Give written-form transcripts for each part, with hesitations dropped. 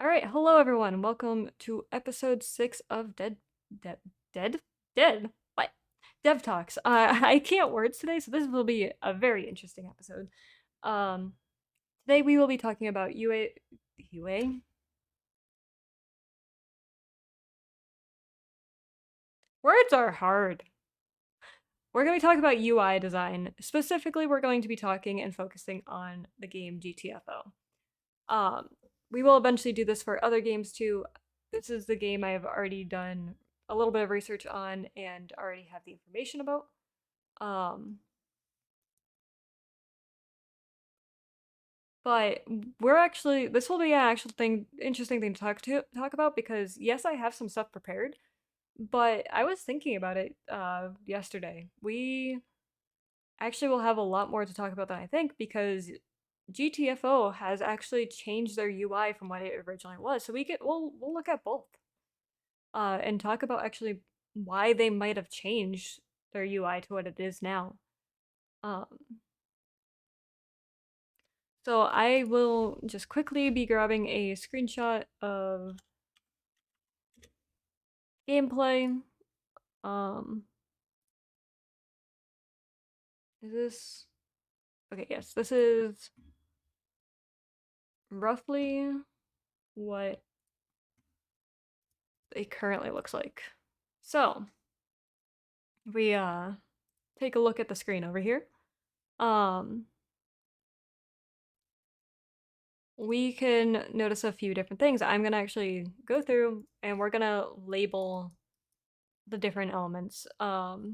All right, hello everyone. Welcome to episode 6 of Dead Dead what Dev Talks. I can't words today, so this will be a very interesting episode. Um, Today we will be talking about UA. Words are hard. We're going to be talking about UI design. Specifically, we're going to be talking and focusing on the game GTFO. We will eventually do this for other games too. This is the game I have already done a little bit of research on and already have the information about. Um, but this will be an actual interesting thing to talk about because yes, I have some stuff prepared, but I was thinking about it yesterday. We actually will have a lot more to talk about than I think because GTFO has actually changed their UI from what it originally was. So we'll look at both and talk about actually why they might have changed their UI to what it is now. Um, so I will just quickly be grabbing a screenshot of gameplay. Um, is this okay? Yes, this is roughly what it currently looks like. So we take a look at the screen over here. Um, we can notice a few different things. I'm gonna actually go through and we're gonna label the different elements. So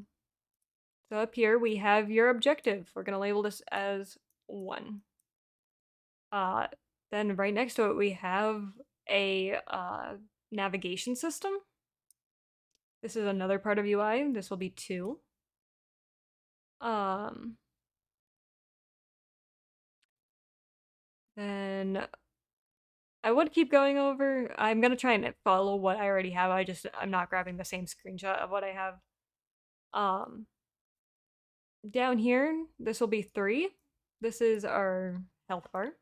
up here we have your objective. We're gonna label this as 1. Uh, then right next to it we have a navigation system. This is another part of UI. This will be 2. Um, then I would keep going over. I'm gonna try and follow what I already have. I'm not grabbing the same screenshot of what I have. Um, Down here, this will be 3. This is our health bar.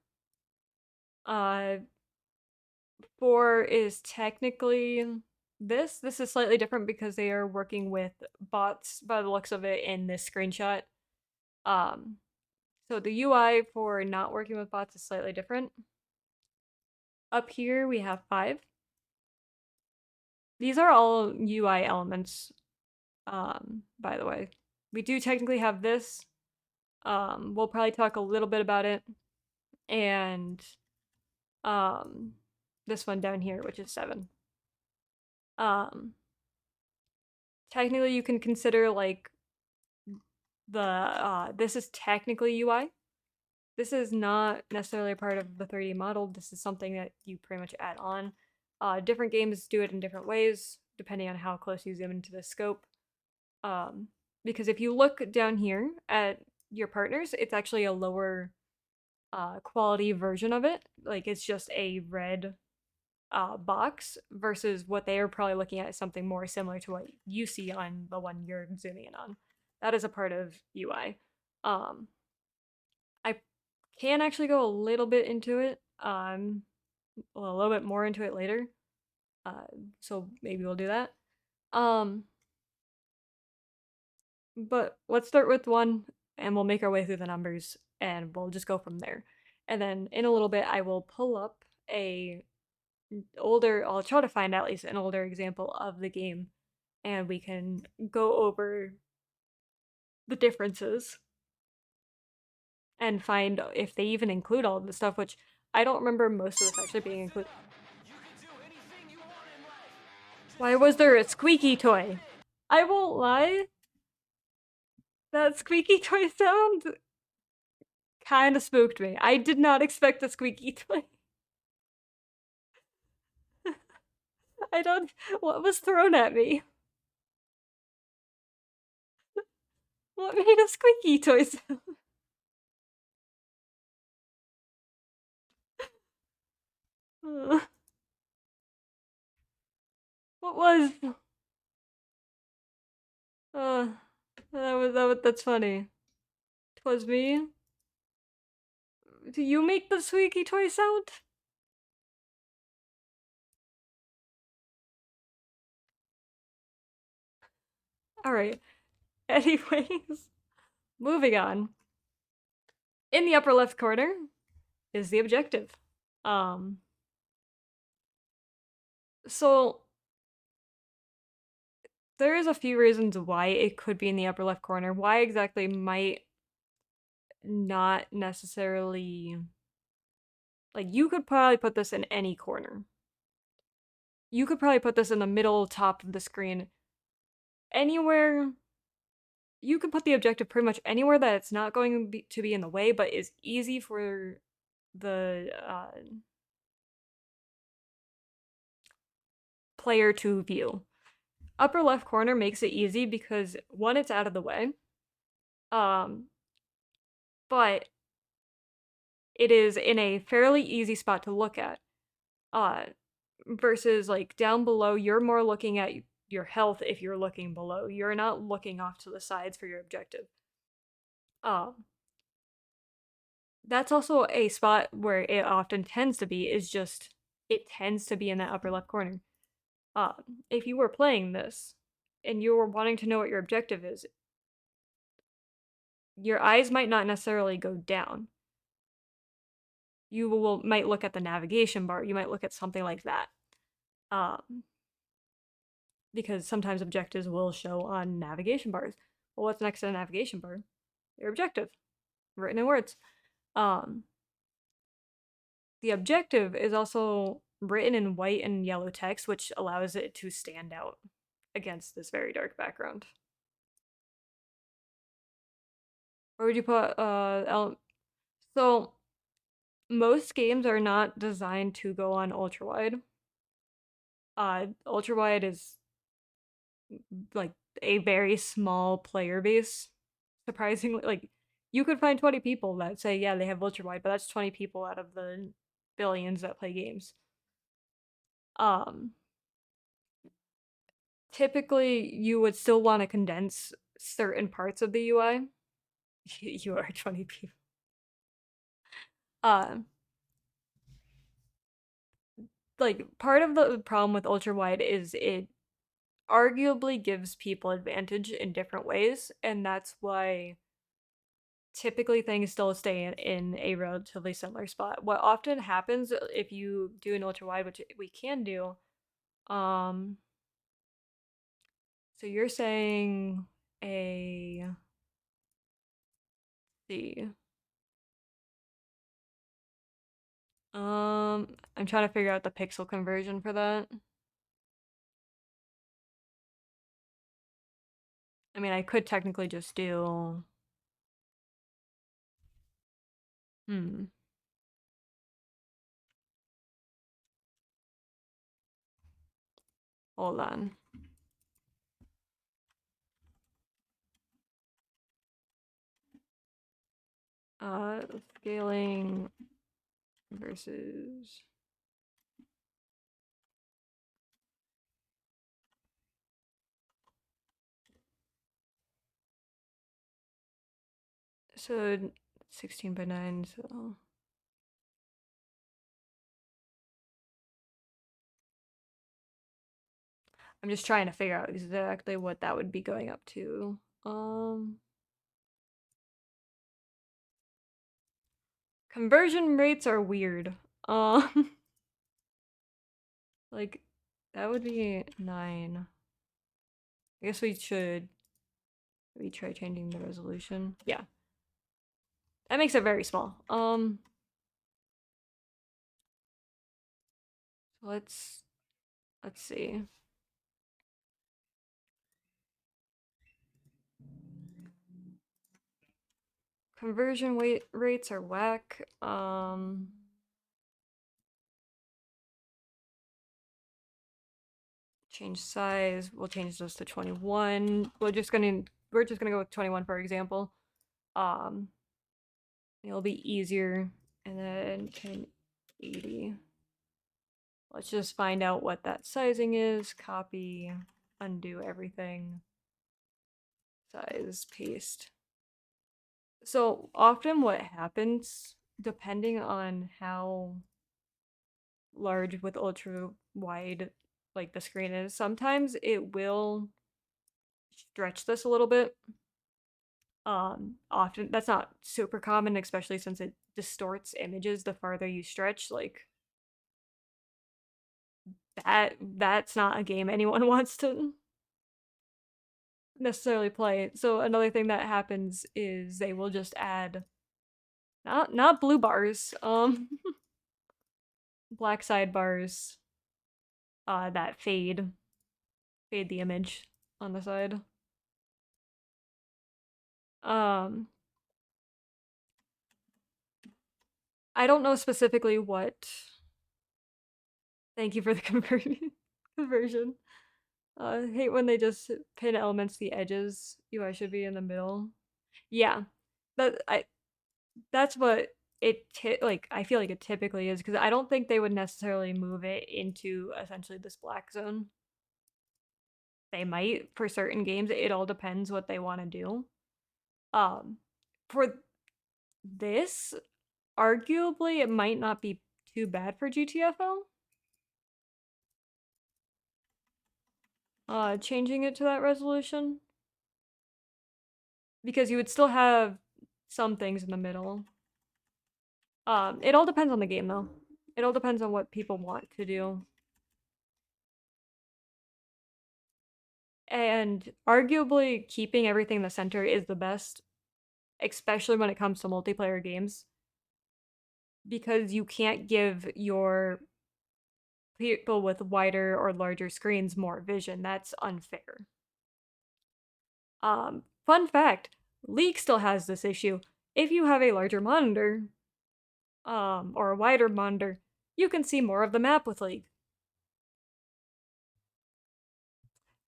4 is technically this. This is slightly different because they are working with bots by the looks of it in this screenshot. Um, so the UI for not working with bots is slightly different. Up here we have 5. These are all UI elements, by the way. We do technically have this. We'll probably talk a little bit about it. And this one down here, which is 7. Um, Technically you can consider like this is technically UI. This is not necessarily a part of the 3D model. This is something that you pretty much add on. Different games do it in different ways, depending on how close you zoom into the scope. Because if you look down here at your partners, it's actually a lower quality version of it. Like it's just a red box versus what they are probably looking at is something more similar to what you see on the one you're zooming in on. That is a part of UI. I can actually go a little bit into it, a little bit more into it later. So maybe we'll do that. But let's start with 1 and we'll make our way through the numbers and we'll just go from there. And then in a little bit, I will pull up I'll try to find at least an older example of the game and we can go over the differences and find if they even include all of the stuff, which I don't remember most of this actually being included. Why was there a squeaky toy? I won't lie. That squeaky toy sound kind of spooked me. I did not expect a squeaky toy. I don't. What was thrown at me? What made a squeaky toy sound? What was? Uh, that's funny. 'Twas me. Do you make the squeaky toy sound? All right. Anyways, moving on. In the upper left corner is the objective. Um, so there is a few reasons why it could be in the upper left corner. Why exactly might not necessarily, like, you could probably put this in any corner. You could probably put this in the middle top of the screen. Anywhere you could put the objective pretty much anywhere that it's not going to be in the way, but is easy for the player to view. Upper left corner makes it easy because one, it's out of the way, um, but it is in a fairly easy spot to look at. Uh, versus like down below, you're more looking at your health if you're looking below. You're not looking off to the sides for your objective. Um, that's also a spot where it often tends to be, is just it tends to be in that upper left corner. If you were playing this and you were wanting to know what your objective is, your eyes might not necessarily go down. You might look at the navigation bar. You might look at something like that. Um, because sometimes objectives will show on navigation bars. Well, what's next to the navigation bar? Your objective, written in words. Um, the objective is also written in white and yellow text, which allows it to stand out against this very dark background. Where would you put so most games are not designed to go on ultra wide. Ultra wide is like a very small player base. Surprisingly, like you could find 20 people that say, yeah, they have ultra wide, but that's 20 people out of the billions that play games. Um, typically, you would still want to condense certain parts of the UI. You are 20 people. Um, like part of the problem with ultra wide is it arguably gives people advantage in different ways, and that's why typically things still stay in a relatively similar spot. What often happens if you do an ultra wide, which we can do, um, so you're saying a the I'm trying to figure out the pixel conversion for that. I mean, I could technically just do hmm. Hold on. Scaling versus so 16 by 9, so I'm just trying to figure out exactly what that would be going up to. Conversion rates are weird. Um, like that would be 9. I guess we should maybe try changing the resolution. Yeah, that makes it very small. Let's see. Conversion rates are whack. Change size. We'll change this to 21. We're just gonna go with 21 for example. Um, it'll be easier. And then 1080. Let's just find out what that sizing is. Copy, undo everything. Size, paste. So often what happens, depending on how large with ultra wide like the screen is, sometimes it will stretch this a little bit. Often that's not super common, especially since it distorts images the farther you stretch. Like that's not a game anyone wants to necessarily play. So another thing that happens is they will just add not blue bars, black sidebars, that fade the image on the side. Um, I don't know specifically what. Thank you for the conversion. I hate when they just pin elements to the edges. UI should be in the middle. Yeah, that I that's what like I feel like it typically is because I don't think they would necessarily move it into essentially this black zone. They might for certain games. It all depends what they want to do. Um, for this, arguably, it might not be too bad for GTFO. Changing it to that resolution because you would still have some things in the middle. It all depends on the game though. It all depends on what people want to do. And arguably keeping everything in the center is the best, especially when it comes to multiplayer games. Because you can't give your people with wider or larger screens more vision. That's unfair. Fun fact, League still has this issue. If you have a larger monitor, or a wider monitor, you can see more of the map with League.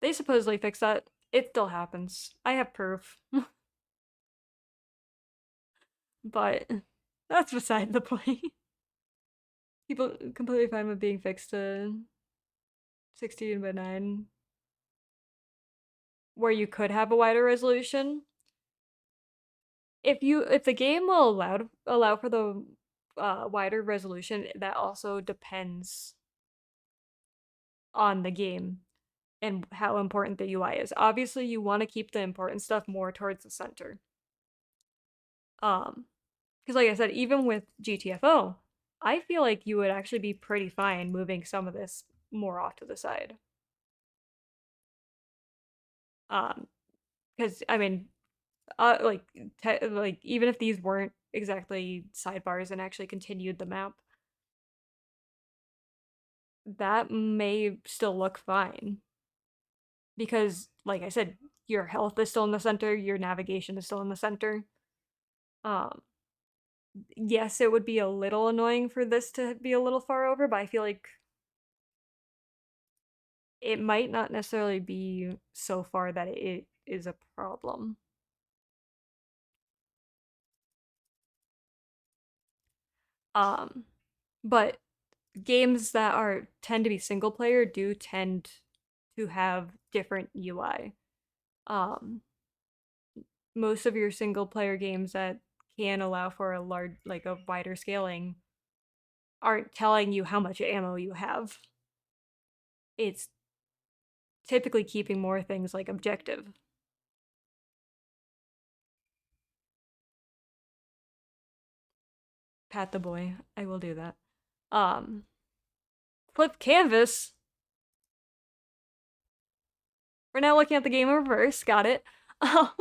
They supposedly fixed that. It still happens. I have proof. But that's beside the point. People completely fine with being fixed to 16:9, where you could have a wider resolution. If the game will allow for the wider resolution, that also depends on the game and how important the UI is. Obviously, you want to keep the important stuff more towards the center. Because like I said, even with GTFO, I feel like you would actually be pretty fine moving some of this more off to the side. Because I mean, like like even if these weren't exactly sidebars and actually continued the map, that may still look fine. Because like I said, your health is still in the center, your navigation is still in the center. Um, yes, it would be a little annoying for this to be a little far over, but I feel like it might not necessarily be so far that it is a problem. Um, but games that are tend to be single player do tend to have different UI. Um, most of your single player games that can allow for a large, like a wider scaling, aren't telling you how much ammo you have. It's typically keeping more things like objective. Pat the boy. I will do that. Um, flip canvas. We're now looking at the game in reverse. Got it. Um,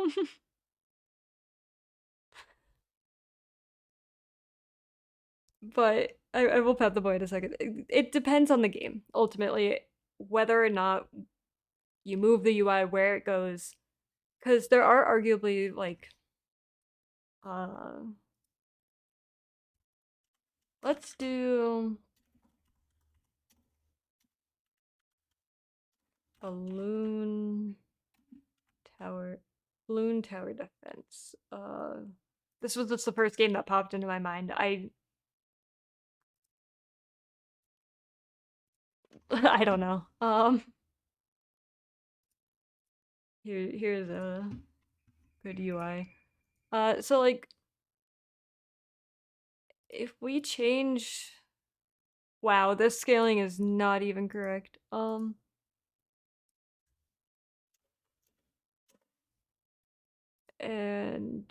but I will pat the boy in a second. It depends on the game, ultimately, whether or not you move the UI, where it goes. Because there are arguably, like, uh, let's do balloon tower, balloon tower defense. This was just the first game that popped into my mind. I don't know. Here's a good UI. So like if we change, wow, this scaling is not even correct. and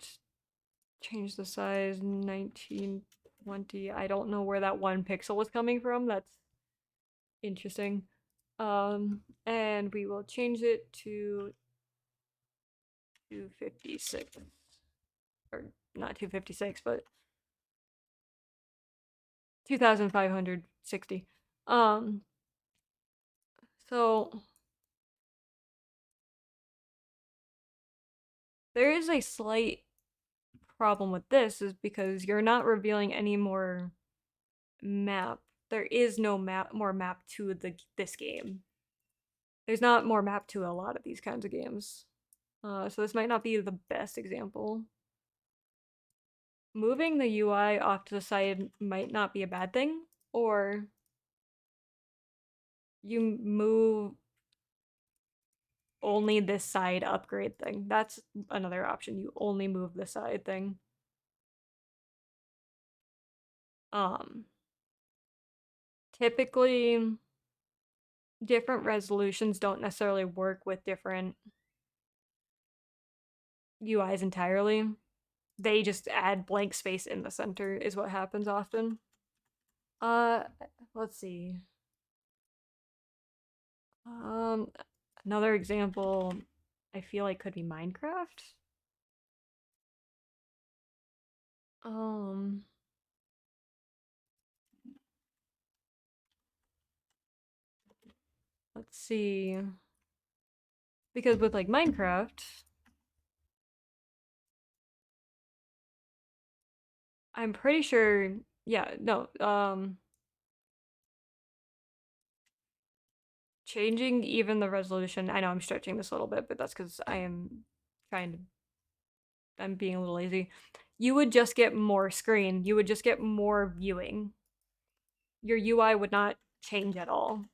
change the size 1920. I don't know where that 1 pixel was coming from. That's interesting. And we will change it to 256, or not 256, but 2560. Um, so there is a slight problem with this, is because you're not revealing any more map. There is no more map to this game. There's not more map to a lot of these kinds of games. So this might not be the best example. Moving the UI off to the side might not be a bad thing, or you move only this side upgrade thing. That's another option. You only move the side thing. Typically different resolutions don't necessarily work with different UIs entirely. They just add blank space in the center is what happens often. Uh, let's see. Another example I feel like could be Minecraft. Um, let's see. Because with like Minecraft, I'm pretty sure, yeah, no, changing even the resolution. I know I'm stretching this a little bit, but that's because I am trying to, I'm being a little lazy. You would just get more screen. You would just get more viewing. Your UI would not change at all.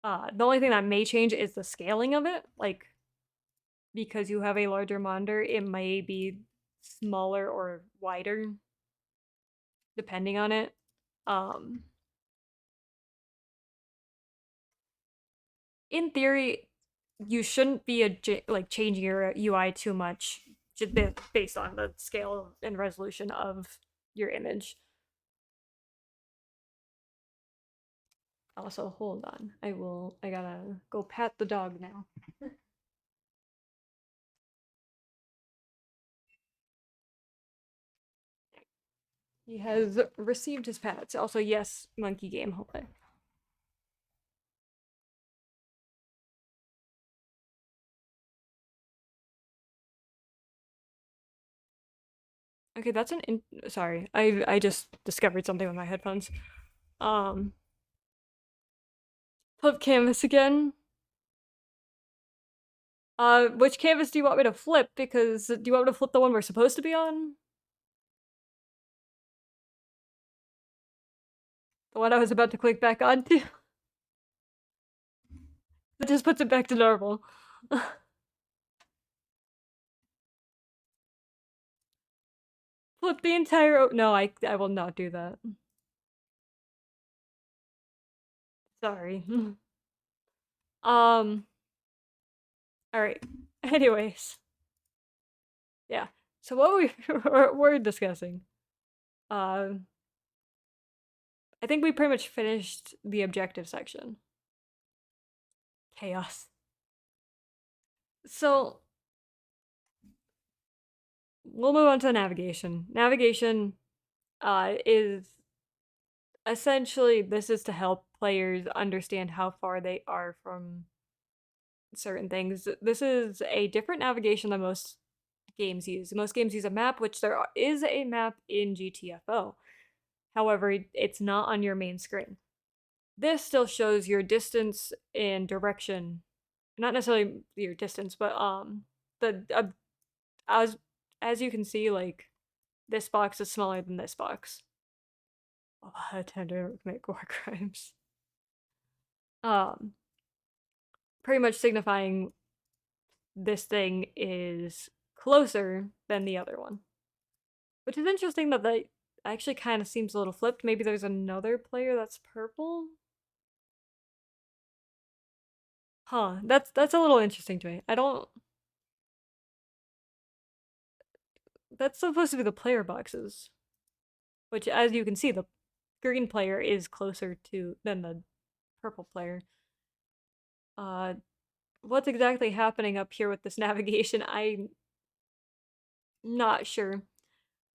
The only thing that may change is the scaling of it. Like, because you have a larger monitor, it may be smaller or wider, depending on it. In theory, you shouldn't be like changing your UI too much, just based on the scale and resolution of your image. Also, hold on. I gotta go pat the dog now. He has received his pats. Also, yes, monkey game. Hold on. Okay, that's sorry. I just discovered something with my headphones. Um, flip canvas again. Which canvas do you want me to flip? Because do you want me to flip the one we're supposed to be on? The one I was about to click back onto? It just puts it back to normal. Flip the entire. No, I will not do that. Sorry. All right. Anyways, yeah. So what we're discussing. I think we pretty much finished the objective section. Chaos. So we'll move on to navigation. Navigation is essentially, this is to help players understand how far they are from certain things. This is a different navigation than most games use. Most games use a map, which there is a map in GTFO. However, it's not on your main screen. This still shows your distance and direction. Not necessarily your distance, but the as you can see, like, this box is smaller than this box. A lot of time to commit war crimes. Um, Pretty much signifying this thing is closer than the other one. Which is interesting that actually kind of seems a little flipped. Maybe there's another player that's purple? Huh, that's a little interesting to me. I don't... that's supposed to be the player boxes, which, as you can see, the green player is closer to than the purple player. What's exactly happening up here with this navigation, I'm not sure.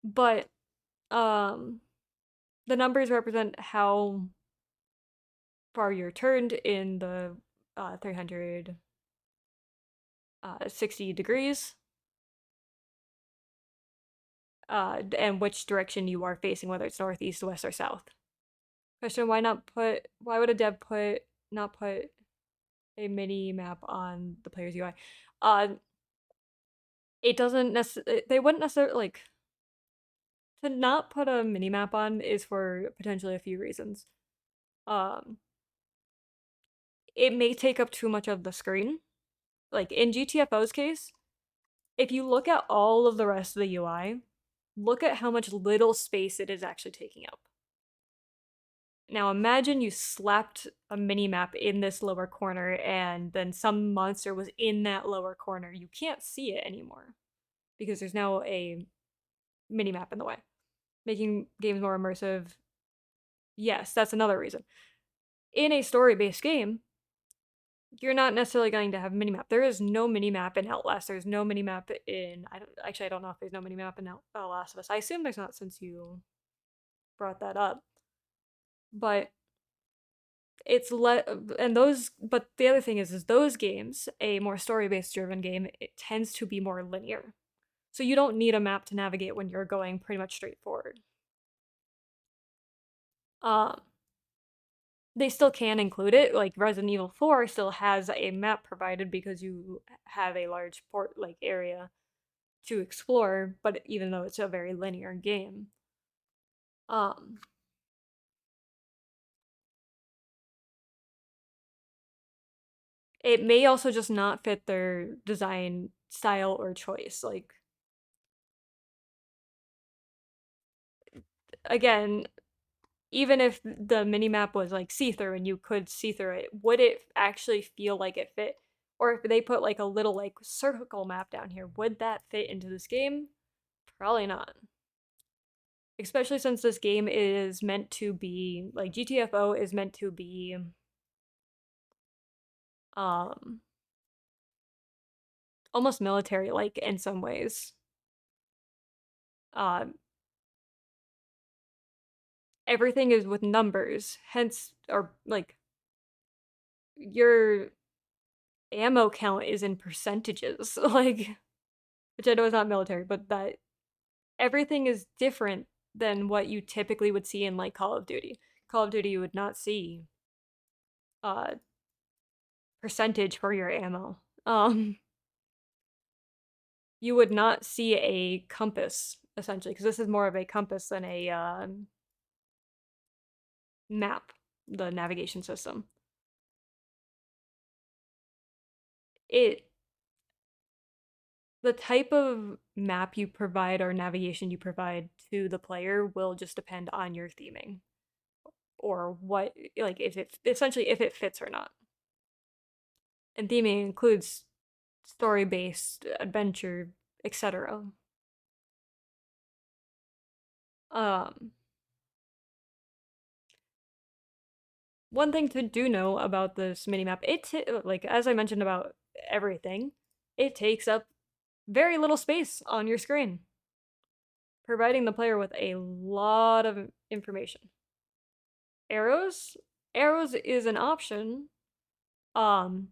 But the numbers represent how far you're turned in the 360 degrees, and which direction you are facing, whether it's north, east, west, or south. Question: why would a dev not put a mini map on the player's UI? Uh, it doesn't necessarily. They wouldn't necessarily like to not put a mini map on is for potentially a few reasons. Um, it may take up too much of the screen. Like in GTFO's case, if you look at all of the rest of the UI, look at how much little space it is actually taking up. Now imagine you slapped a mini map in this lower corner and then some monster was in that lower corner. You can't see it anymore because there's now a mini map in the way. Making games more immersive. Yes, that's another reason. In a story-based game, you're not necessarily going to have minimap. There is no minimap in Outlast. There's no minimap in I don't know if there's no minimap in Last of Us. I assume there's not since you brought that up. But it's and those but the other thing is those games, a more story-based driven game, it tends to be more linear. So you don't need a map to navigate when you're going pretty much straight forward. Um they still can include it. Like Resident Evil 4 still has a map provided because you have a large area to explore, but even though it's a very linear game. Um it may also just not fit their design style or choice. Like again, even if the minimap was like see-through and you could see through it, would it actually feel like it fit? Or if they put like a little like circle map down here, would that fit into this game? Probably not. Especially since this game is meant to be like GTFO is meant to be um almost military like in some ways. Um Everything is with numbers, hence or like your ammo count is in percentages. Like which I know is not military, but that everything is different than what you typically would see in like Call of Duty. Call of Duty you would not see uh percentage for your ammo. You would not see a compass essentially because this is more of a compass than a map, the navigation system. It the type of map you provide or navigation you provide to the player will just depend on your theming or what like if it essentially if it fits or not. And theming includes story-based adventure, etc. Um One thing to do know about this minimap, like as I mentioned about everything, it takes up very little space on your screen, providing the player with a lot of information. Arrows? Arrows is an option. Um,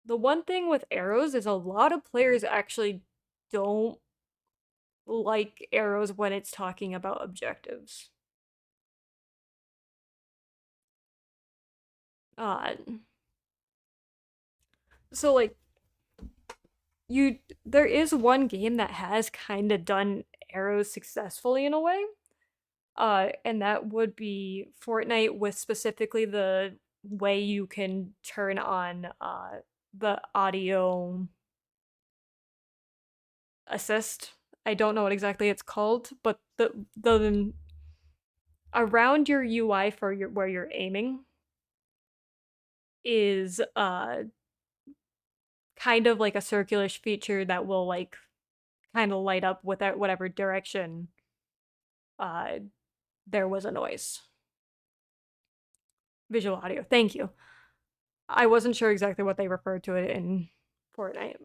the one thing with arrows is a lot of players actually don't like arrows when it's talking about objectives. Uh, so like there is one game that has kind of done arrows successfully in a way. And that would be Fortnite with specifically the way you can turn on the audio assist. I don't know what exactly it's called, but the around your UI for your where you're aiming is kind of like a circular feature that will like kind of light up with whatever direction uh, there was a noise. Visual audio. Thank you. I wasn't sure exactly what they referred to it in Fortnite.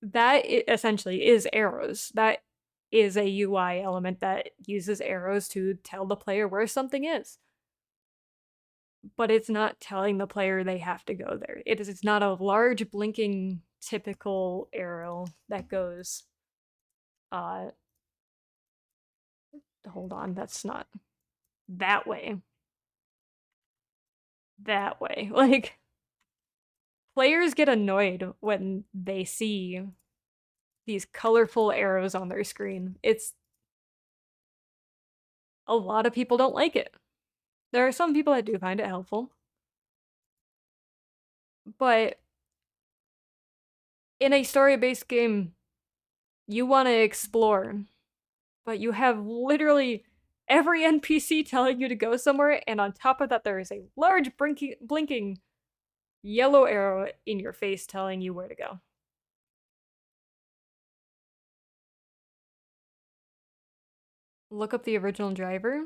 That essentially is arrows. That is a UI element that uses arrows to tell the player where something is. But it's not telling the player they have to go there. It's not a large blinking typical arrow that goes uh hold on, that's not that way. That way. Like players get annoyed when they see these colorful arrows on their screen. It's a lot of people don't like it. There are some people that do find it helpful. But in a story-based game, you want to explore, but you have literally every NPC telling you to go somewhere, and on top of that, there is a large blinking yellow arrow in your face telling you where to go. Look up the original driver.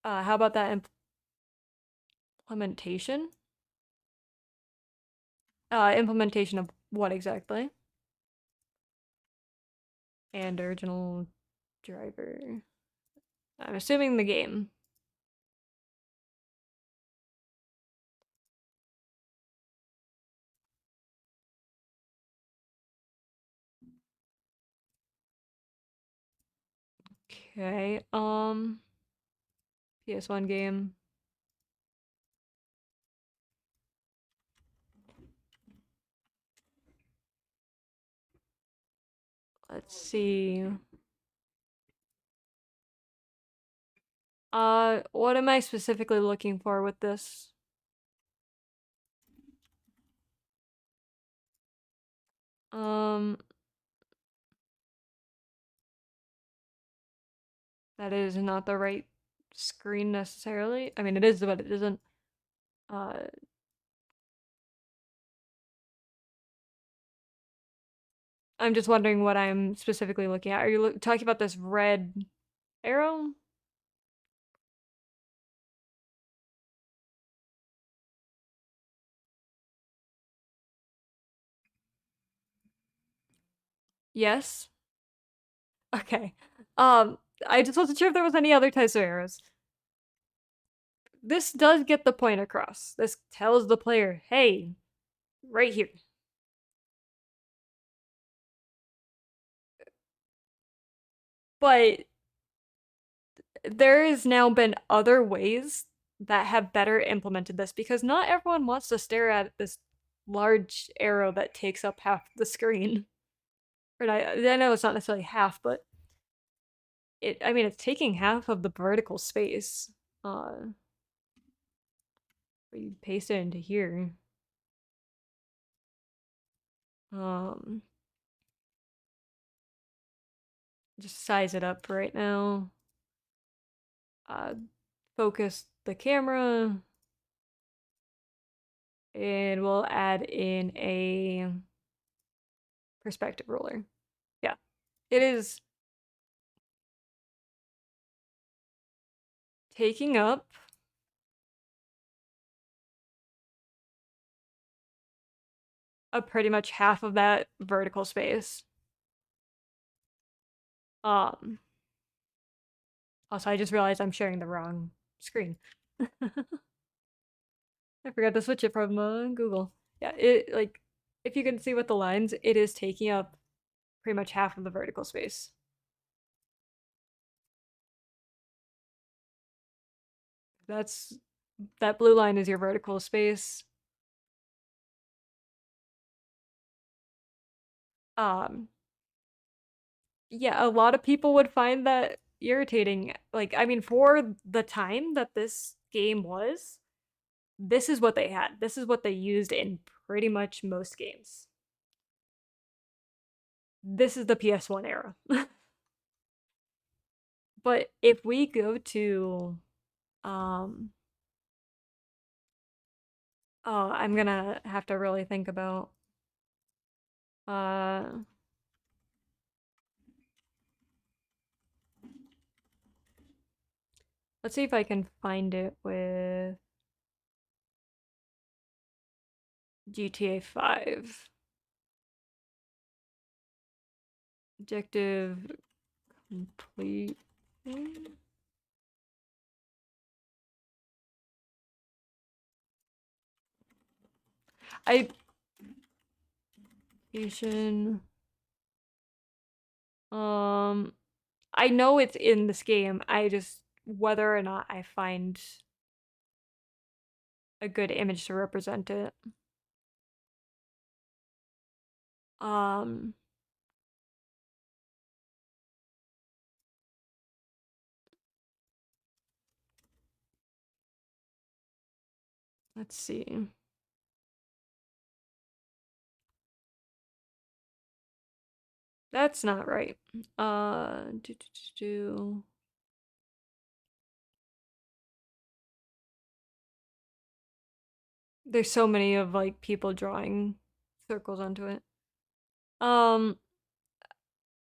How about that implementation? Implementation of what exactly? And original driver. I'm assuming the game. Okay, PS1 game. Let's see. What am I specifically looking for with this? That is not the right screen necessarily. I mean, it is, but it isn't. Uh, I'm just wondering what I'm specifically looking at. Are you talking about this red arrow? Yes. Okay. Um, I just wasn't sure if there was any other types of arrows. This does get the point across. This tells the player, hey, right here. But there has now been other ways that have better implemented this because not everyone wants to stare at this large arrow that takes up half the screen. Or I know it's not necessarily half, but I mean it's taking half of the vertical space. You paste it into here. Um just size it up right now. Focus the camera. And we'll add in a perspective ruler. Yeah. It is taking up a pretty much half of that vertical space. Um Also I just realized I'm sharing the wrong screen. I forgot to switch it from Google. Yeah, it like if you can see with the lines, it is taking up pretty much half of the vertical space. That's that blue line is your vertical space. Um yeah, a lot of people would find that irritating. Like, I mean, for the time that this game was, this is what they had. This is what they used in pretty much most games. This is the PS1 era. But if we go to um oh, I'm gonna have to really think about Uh, let's see if I can find it with GTA 5. Objective complete. I Asian. I know it's in this game. I just whether or not I find a good image to represent it. Um, let's see. That's not right. Do, do, do, do. There's so many of like people drawing circles onto it. Um,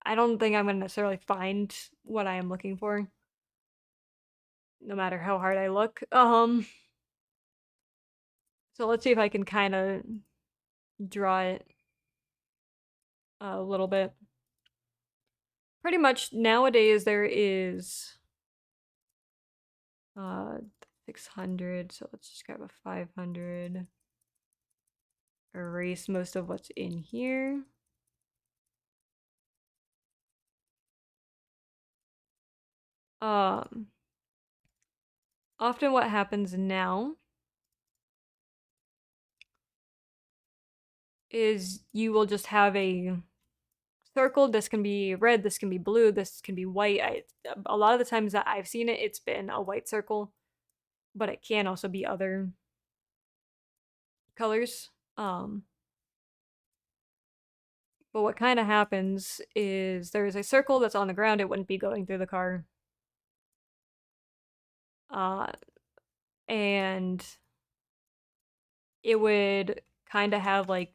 I don't think I'm gonna necessarily find what I am looking for, no matter how hard I look. So let's see if I can kind of draw it a little bit. Pretty much nowadays there is 600, so let's just grab a 500. Erase most of what's in here. Um, Often what happens now is you will just have a circle. This can be red, this can be blue, this can be white. A lot of the times that I've seen it, it's been a white circle, but it can also be other colors. But what kind of happens is there's a circle that's on the ground, it wouldn't be going through the car. Uh, and it would kind of have like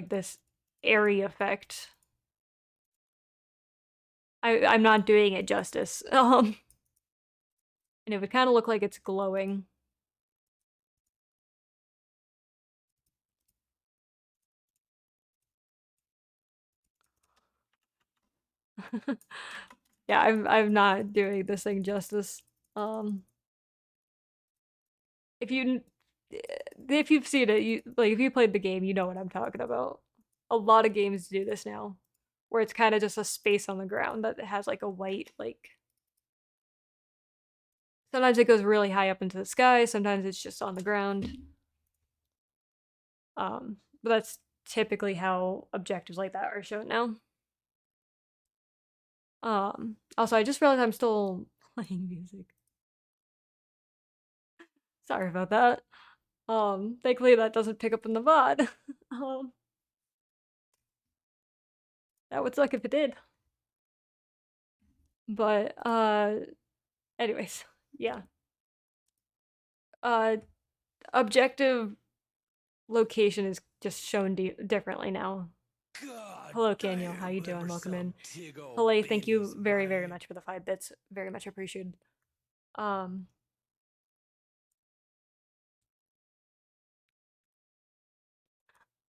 this airy effect. I'm not doing it justice. And it would kind of look like it's glowing. Yeah, I'm not doing this thing justice. Um, if you if you've seen it, you like if you played the game, you know what I'm talking about. A lot of games do this now, where it's kind of just a space on the ground that has like a white like. Sometimes it goes really high up into the sky. Sometimes it's just on the ground. But that's typically how objectives like that are shown now. Also, I just realized I'm still playing music. Sorry about that. Thankfully that doesn't pick up in the VOD. um, that would suck if it did. But anyways, yeah. Uh, Objective location is just shown differently now. God Hello, Daniel. How damn, you doing? whoever Welcome sell in. Tiggo Hello, thank you babies, very, very man. much for the 5 bits. Very much appreciated. Um,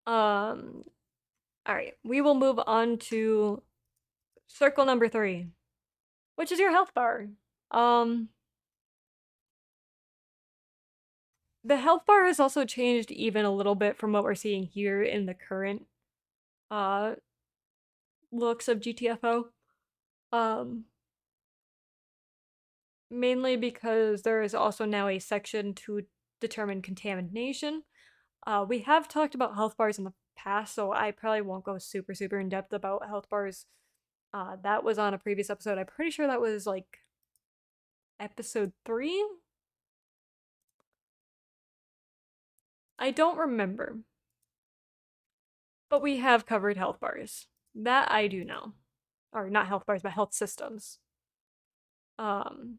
um, all right. We will move on to circle number 3, which is your health bar. Um, the health bar has also changed even a little bit from what we're seeing here in the current uh looks of GTFO. Um, Mainly because there is also now a section to determine contamination. We have talked about health bars in the past, so I probably won't go super in depth about health bars. That was on a previous episode. I'm pretty sure that was like episode 3. I don't remember, but we have covered health bars. That I do know, or not health bars, but health systems. Um,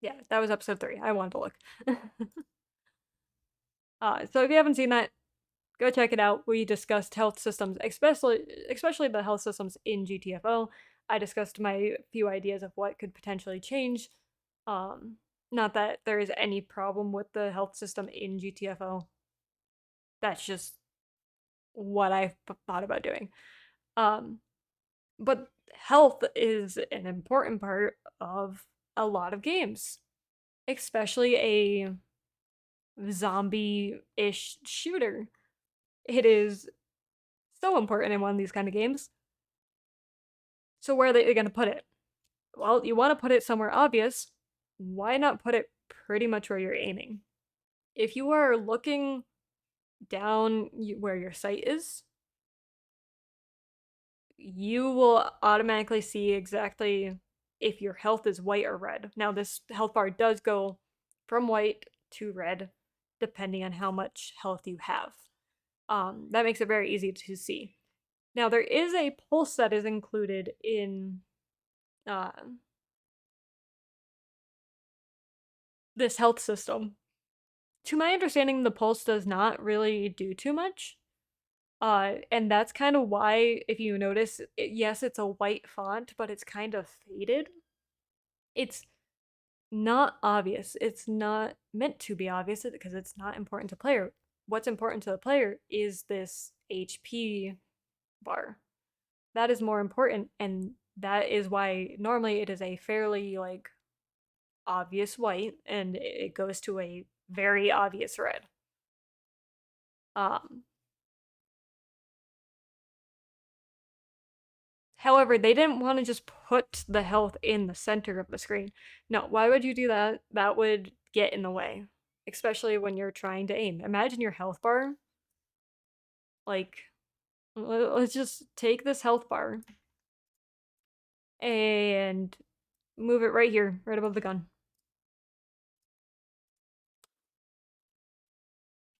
yeah, that was episode 3. I wanted to look. So if you haven't seen that, go check it out. We discussed health systems, especially the health systems in GTFO. I discussed my few ideas of what could potentially change. Um, Not that there is any problem with the health system in GTFO. That's just what I've thought about doing. Um, but health is an important part of a lot of games, especially a zombie-ish shooter. It is so important in one of these kind of games. So where are they going to put it? Well, you want to put it somewhere obvious. Why not put it pretty much where you're aiming? If you are looking down where your sight is, you will automatically see exactly if your health is white or red. Now, this health bar does go from white to red depending on how much health you have. That makes it very easy to see. Now, there is a pulse that is included in uh, this health system. To my understanding, the pulse does not really do too much. And that's kind of why, if you notice, yes, it's a white font, but it's kind of faded. It's not obvious. It's not meant to be obvious because it's not important to player. What's important to the player is this HP bar. That is more important, and that is why normally it is a fairly like obvious white and it goes to a very obvious red. Um However, they didn't want to just put the health in the center of the screen. No, why would you do that? That would get in the way, especially when you're trying to aim. Imagine your health bar. Like, let's just take this health bar and move it right here, right above the gun.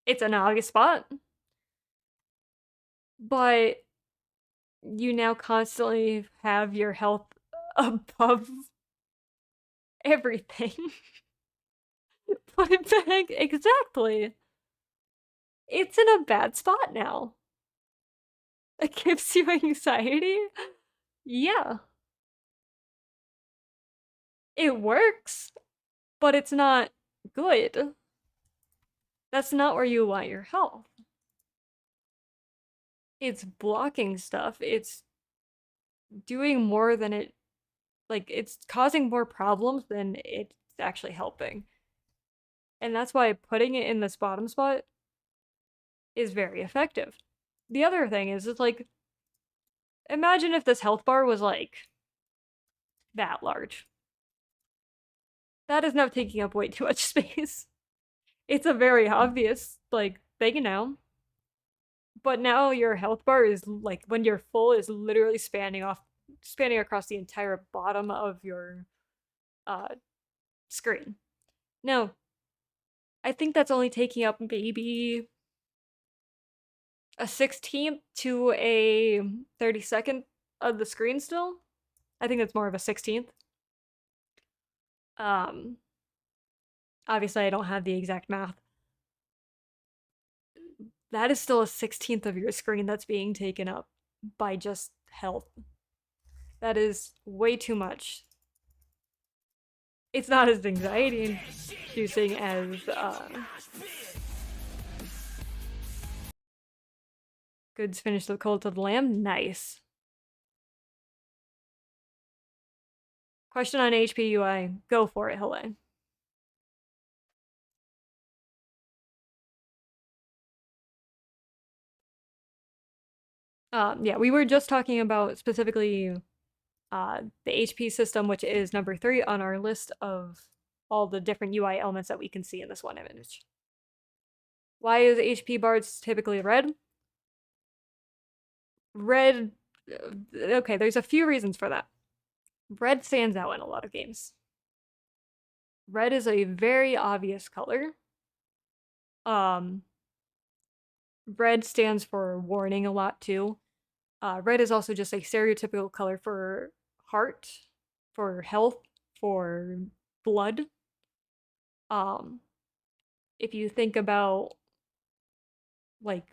It's an obvious spot, but you now constantly have your health above everything. Put it back. Exactly. It's in a bad spot now. It gives you anxiety? Yeah. It works, but it's not good. That's not where you want your health. It's blocking stuff. It's doing more than it, like, it's causing more problems than it's actually helping. And that's why putting it in this bottom spot is very effective. The other thing is, it's like, imagine if this health bar was like that large. That is now taking up way too much space. It's a very obvious, like, thing now. But now your health bar is like when you're full is literally spanning across the entire bottom of your uh screen. Now, I think that's only taking up maybe a 16th to a 32nd of the screen still. I think that's more of a 16th. Um Obviously I don't have the exact math. That is still a 16th of your screen that's being taken up by just health. That is way too much. It's not as anxiety inducing as Goods finished the Cult of the Lamb. Nice. Question on HP UI. Go for it, Helene. Yeah, we were just talking about specifically the HP system, which is number 3 on our list of all the different UI elements that we can see in this one image. Why is HP bars typically red? Red, okay, there's a few reasons for that. Red stands out in a lot of games. Red is a very obvious color. Red stands for warning a lot too. Red is also just a stereotypical color for heart, for health, for blood. Um, if you think about Like,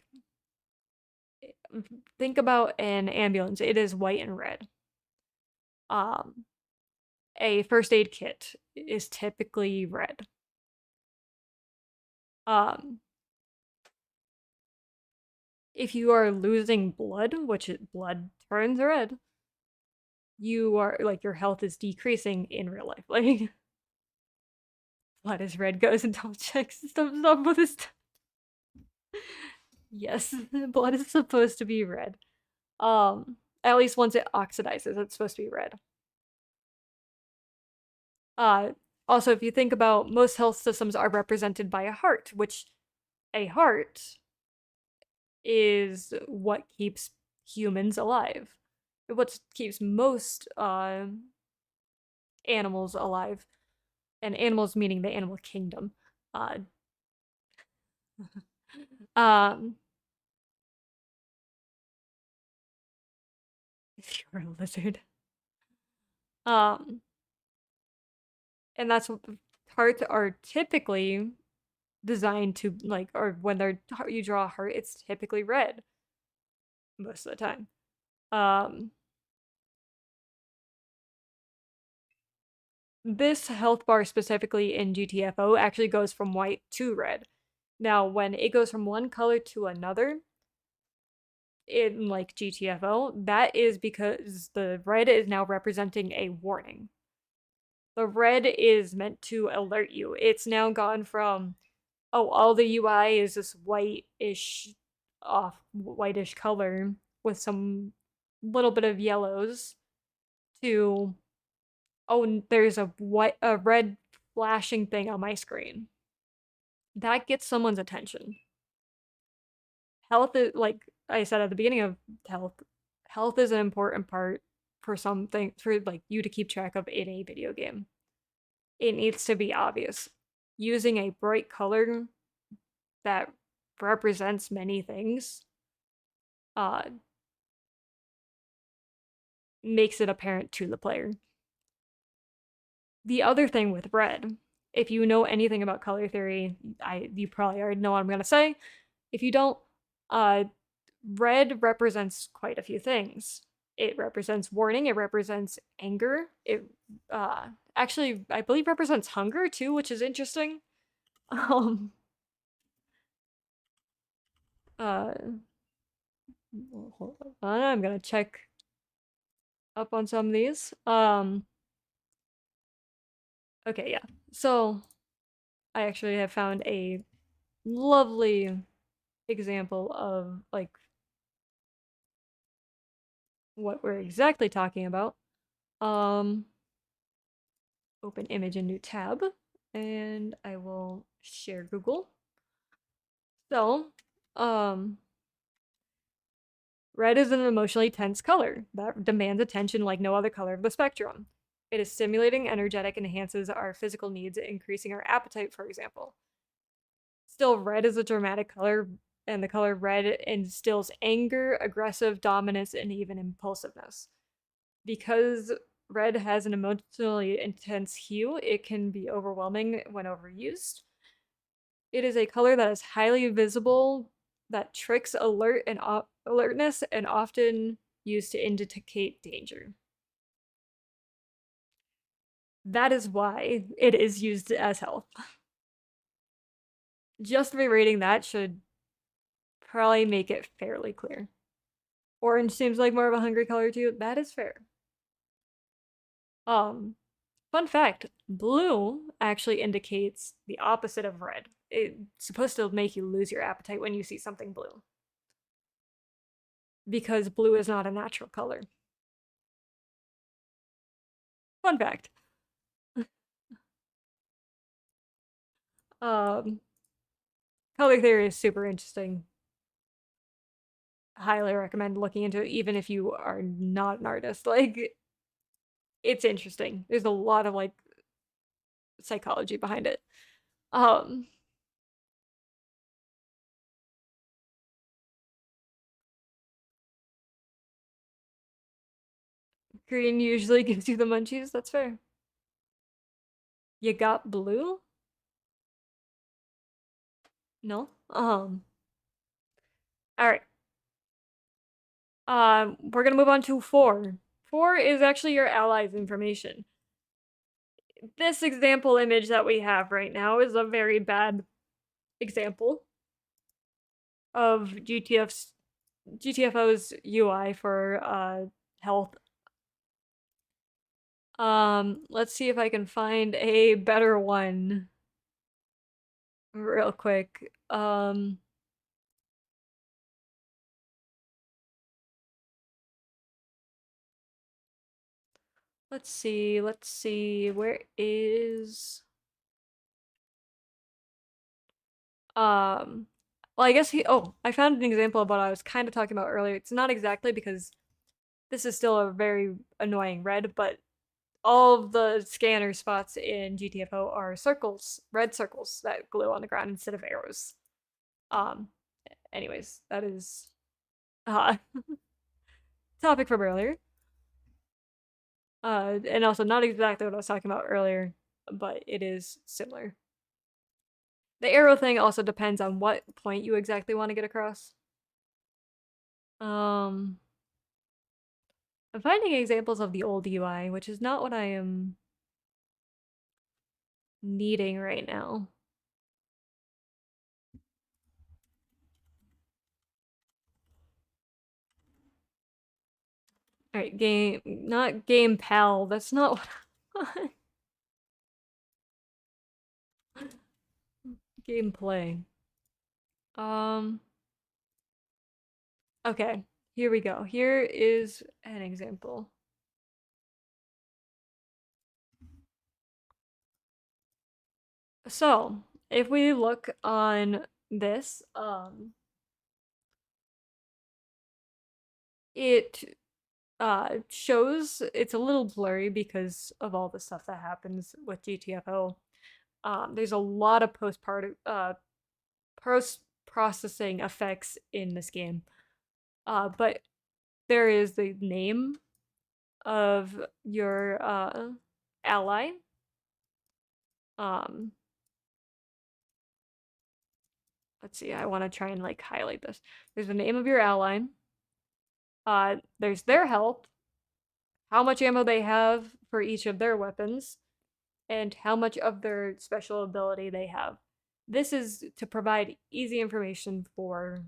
think about an ambulance. It is white and red. Um, a first aid kit is typically red. Um, if you are losing blood, which blood turns red, you are like your health is decreasing in real life. Like blood is red, goes and double checks stuff with his. Yes, blood is supposed to be red. At least once it oxidizes, it's supposed to be red. Uh, Also, if you think about most health systems are represented by a heart, which a heart is what keeps humans alive. What keeps most animals alive, and animals meaning the animal kingdom. Uh, um, if you're a lizard. Um, and that's what hearts are typically designed to like, or when they're you draw a heart, it's typically red most of the time. Um, this health bar specifically in GTFO actually goes from white to red. Now, when it goes from one color to another in like GTFO, that is because the red is now representing a warning. The red is meant to alert you. It's now gone from, oh, all the UI is this whitish, off whitish color with some little bit of yellows to, oh, there's a red flashing thing on my screen. That gets someone's attention. Health is, like I said at the beginning of health, health is an important part for something, for like you to keep track of in a video game. It needs to be obvious. Using a bright color that represents many things uh makes it apparent to the player. The other thing with red, if you know anything about color theory, you probably already know what I'm gonna say. If you don't, uh, red represents quite a few things. It represents warning. It represents anger. It actually, I believe, represents hunger too, which is interesting. Um, uh, hold on, I'm gonna check up on some of these. Okay, yeah. So I actually have found a lovely example of like what we're exactly talking about. Um, Open image in new tab, and I will share Google. So, um, red is an emotionally tense color that demands attention like no other color of the spectrum. It is stimulating, energetic, and enhances our physical needs, increasing our appetite, for example. Still, red is a dramatic color, and the color red instills anger, aggressive dominance, and even impulsiveness. Because red has an emotionally intense hue, it can be overwhelming when overused. It is a color that is highly visible, that tricks alertness, and often used to indicate danger. That is why it is used as health. Just rereading that should probably make it fairly clear. Orange seems like more of a hungry color too. That is fair. Um, Fun fact, blue actually indicates the opposite of red. It's supposed to make you lose your appetite when you see something blue. Because blue is not a natural color. Fun fact. Um, Color theory is super interesting. Highly recommend looking into it, even if you are not an artist. Like, it's interesting. There's a lot of like psychology behind it. Um, Green usually gives you the munchies. That's fair. You got blue? No. All right. We're gonna move on to 4. 4 is actually your allies' information. This example image that we have right now is a very bad example of GTFO's UI for health. Let's see if I can find a better one real quick. Let's see, where is well, I guess I found an example of what I was kind of talking about earlier. It's not exactly because this is still a very annoying red, but all of the scanner spots in GTFO are circles, red circles that glue on the ground instead of arrows. Um, anyways, that is uh topic from earlier. And also not exactly what I was talking about earlier, but it is similar. The arrow thing also depends on what point you exactly want to get across. I'm finding examples of the old UI, which is not what I am needing right now. All right, not game pal. That's not what gameplay. Um, okay, here we go. Here is an example. So, if we look on this, it shows it's a little blurry because of all the stuff that happens with GTFO. There's a lot of post processing effects in this game. But there is the name of your ally. Um, let's see, I want to try and like highlight this. There's the name of your ally. There's their health, how much ammo they have for each of their weapons, and how much of their special ability they have. This is to provide easy information for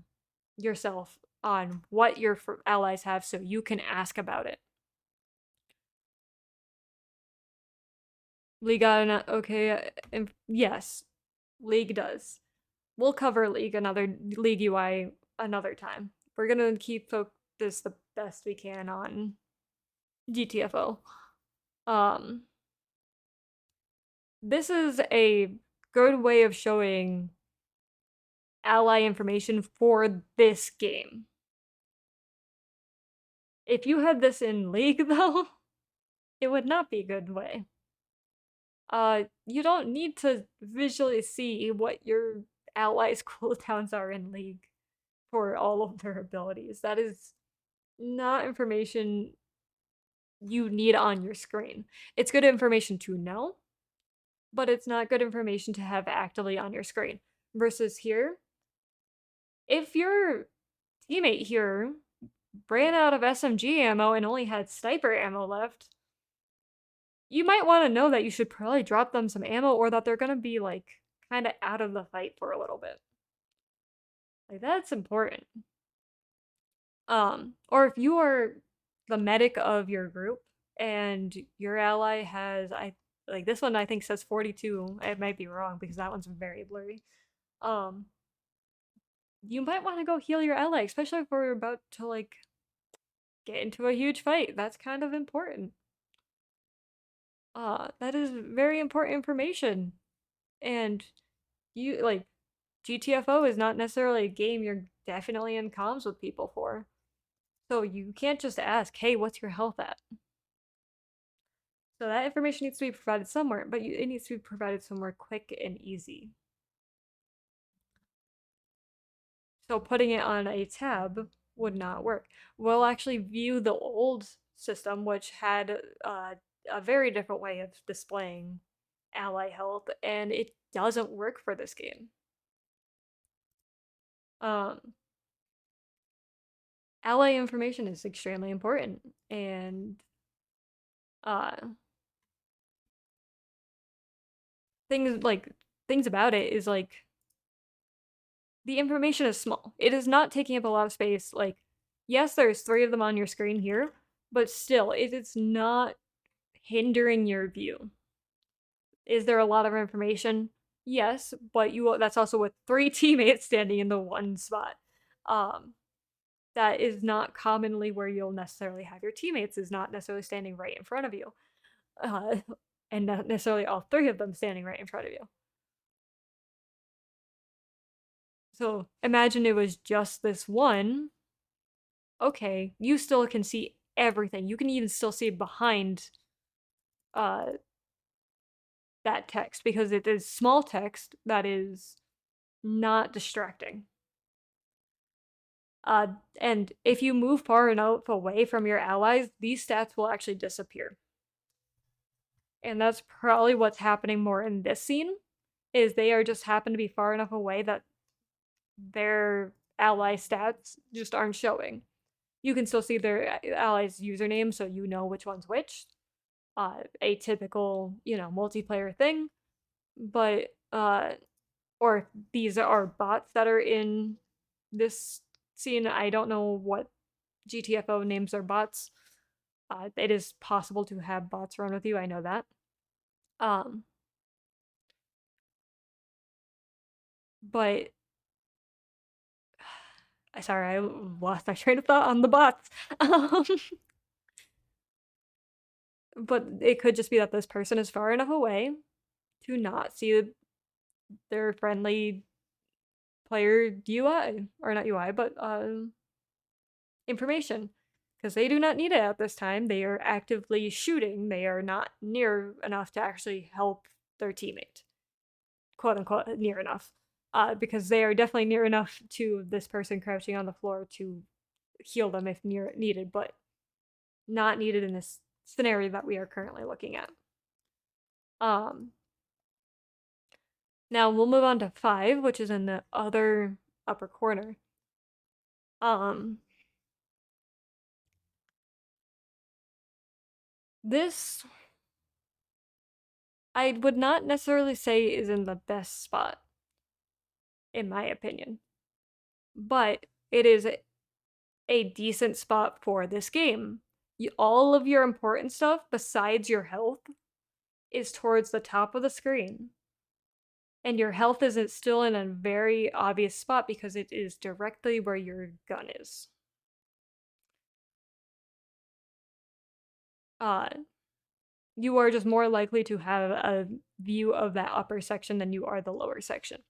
yourself on what your allies have so you can ask about it. League on okay, yes, League does. We'll cover League UI another time. We're gonna keep focus the best we can on GTFO. Um, this is a good way of showing ally information for this game. If you had this in League, though, it would not be a good way. You don't need to visually see what your allies' cooldowns are in League for all of their abilities. That is not information you need on your screen. It's good information to know, but it's not good information to have actively on your screen. Versus here, if your teammate here ran out of SMG ammo and only had sniper ammo left, you might want to know that you should probably drop them some ammo or that they're going to be like kind of out of the fight for a little bit. Like that's important. Or if you are the medic of your group and your ally has I like this one I think says 42. It might be wrong because that one's very blurry. Um you might want to go heal your ally, especially if we're about to like get into a huge fight. That's kind of important. That is very important information. And you like GTFO is not necessarily a game you're definitely in comms with people for. So you can't just ask, "Hey, what's your health at?" So that information needs to be provided somewhere, but it needs to be provided somewhere quick and easy. So putting it on a tab would not work. We'll actually view the old system, which had a very different way of displaying ally health, and it doesn't work for this game. Um, ally information is extremely important, and uh things about it is like the information is small. It is not taking up a lot of space. Like, yes, there's 3 of them on your screen here, but still, it is not hindering your view. Is there a lot of information? Yes, but that's also with 3 teammates standing in the one spot. Um, that is not commonly where you'll necessarily have your teammates, is not necessarily standing right in front of you. Uh, and not necessarily all 3 of them standing right in front of you. So imagine it was just this one. Okay, you still can see everything. You can even still see behind uh that text because it is small text that is not distracting. Uh and if you move far enough away from your allies, these stats will actually disappear. And that's probably what's happening more in this scene, is they are just happen to be far enough away that their ally stats just aren't showing. You can still see their allies' username, so you know which one's which. A typical, multiplayer thing. But or these are bots that are in this scene. I don't know what GTFO names their bots. It is possible to have bots run with you. I know that. Um, but sorry, I lost my train of thought on the bots. But it could just be that this person is far enough away to not see their friendly player UI, or not UI, but information, because they do not need it at this time. They are actively shooting. They are not near enough to actually help their teammate, quote unquote, near enough, because they are definitely near enough to this person crouching on the floor to heal them if needed, but not needed in this scenario that we are currently looking at. Now we'll move on to 5, which is in the other upper corner. This I would not necessarily say is in the best spot, in my opinion, but it is a decent spot for this game. All of your important stuff, besides your health, is towards the top of the screen. And your health is still in a very obvious spot because it is directly where your gun is. You are just more likely to have a view of that upper section than you are the lower section.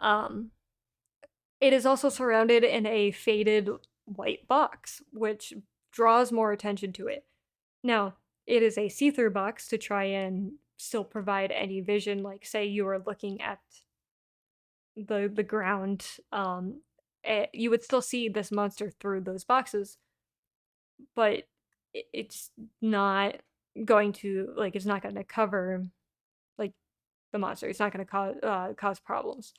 It is also surrounded in a faded white box, which draws more attention to it. Now, it is a see-through box to try and still provide any vision, like say you are looking at the ground, you would still see this monster through those boxes, but it's not going to, like, it's not going to cover, like, the monster. It's not going to cause problems.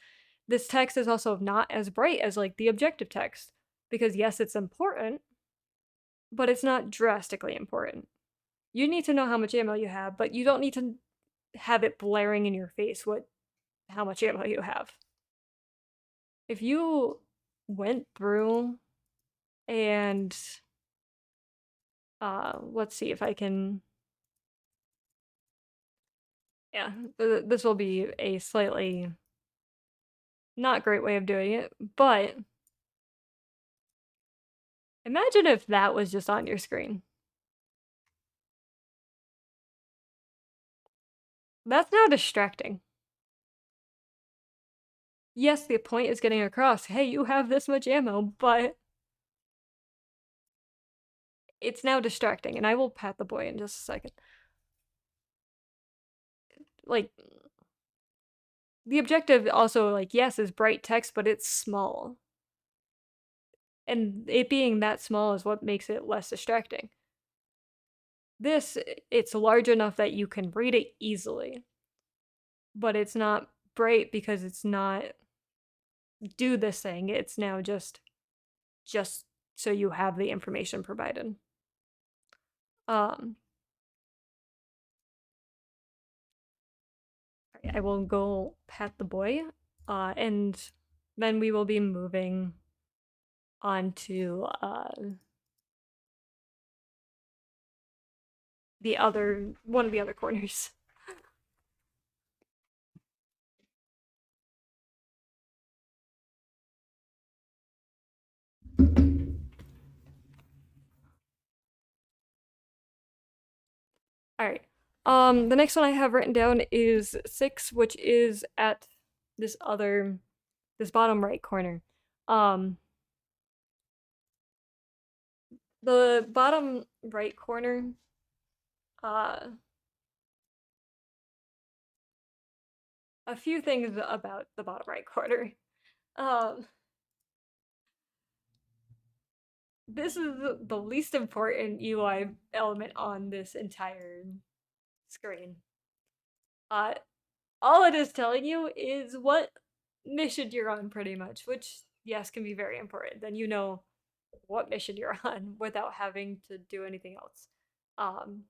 This text is also not as bright as, like, the objective text, because yes, it's important, but it's not drastically important. You need to know how much ammo you have, but you don't need to have it blaring in your face how much ammo you have. If you went through and let's see if I can, yeah, this will be a slightly not great way of doing it, but imagine if that was just on your screen. That's now distracting. Yes, the point is getting across, hey, you have this much ammo, but it's now distracting, and I will pat the boy in just a second. Like, the objective also, like, yes, is bright text, but it's small. And it being that small is what makes it less distracting. This, it's large enough that you can read it easily, but it's not bright because it's not do this thing. It's now just so you have the information provided. Um, I will go pet the boy, and then we will be moving on to one of the other corners. All right. The next one I have written down is 6, which is at this bottom right corner. The bottom right corner, a few things about the bottom right corner. Um, this is the least important UI element on this entire screen. Uh, all it is telling you is what mission you're on, pretty much, which, yes, can be very important. Then you know what mission you're on without having to do anything else. Um,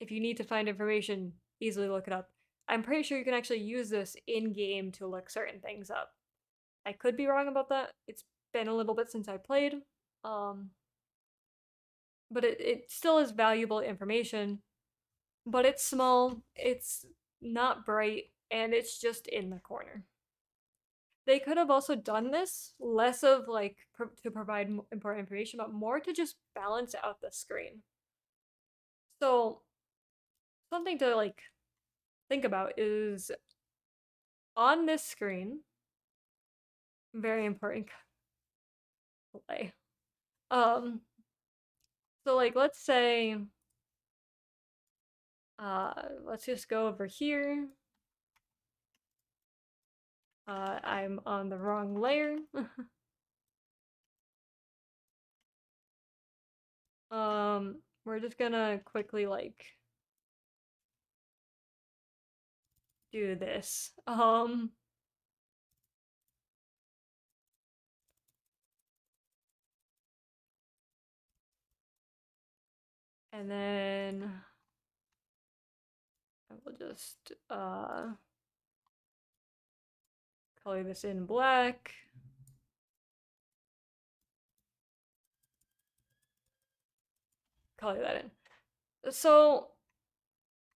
if you need to find information, easily look it up. I'm pretty sure you can actually use this in game to look certain things up. I could be wrong about that. It's been a little bit since I played. Um, but it still is valuable information. But it's small, it's not bright, and it's just in the corner. They could have also done this less of like to provide important information, but more to just balance out the screen. So something to like think about is on this screen, very important play. So like let's say let's just go over here. I'm on the wrong layer. We're just gonna quickly like do this. And then I will just color this in black. Color that in. So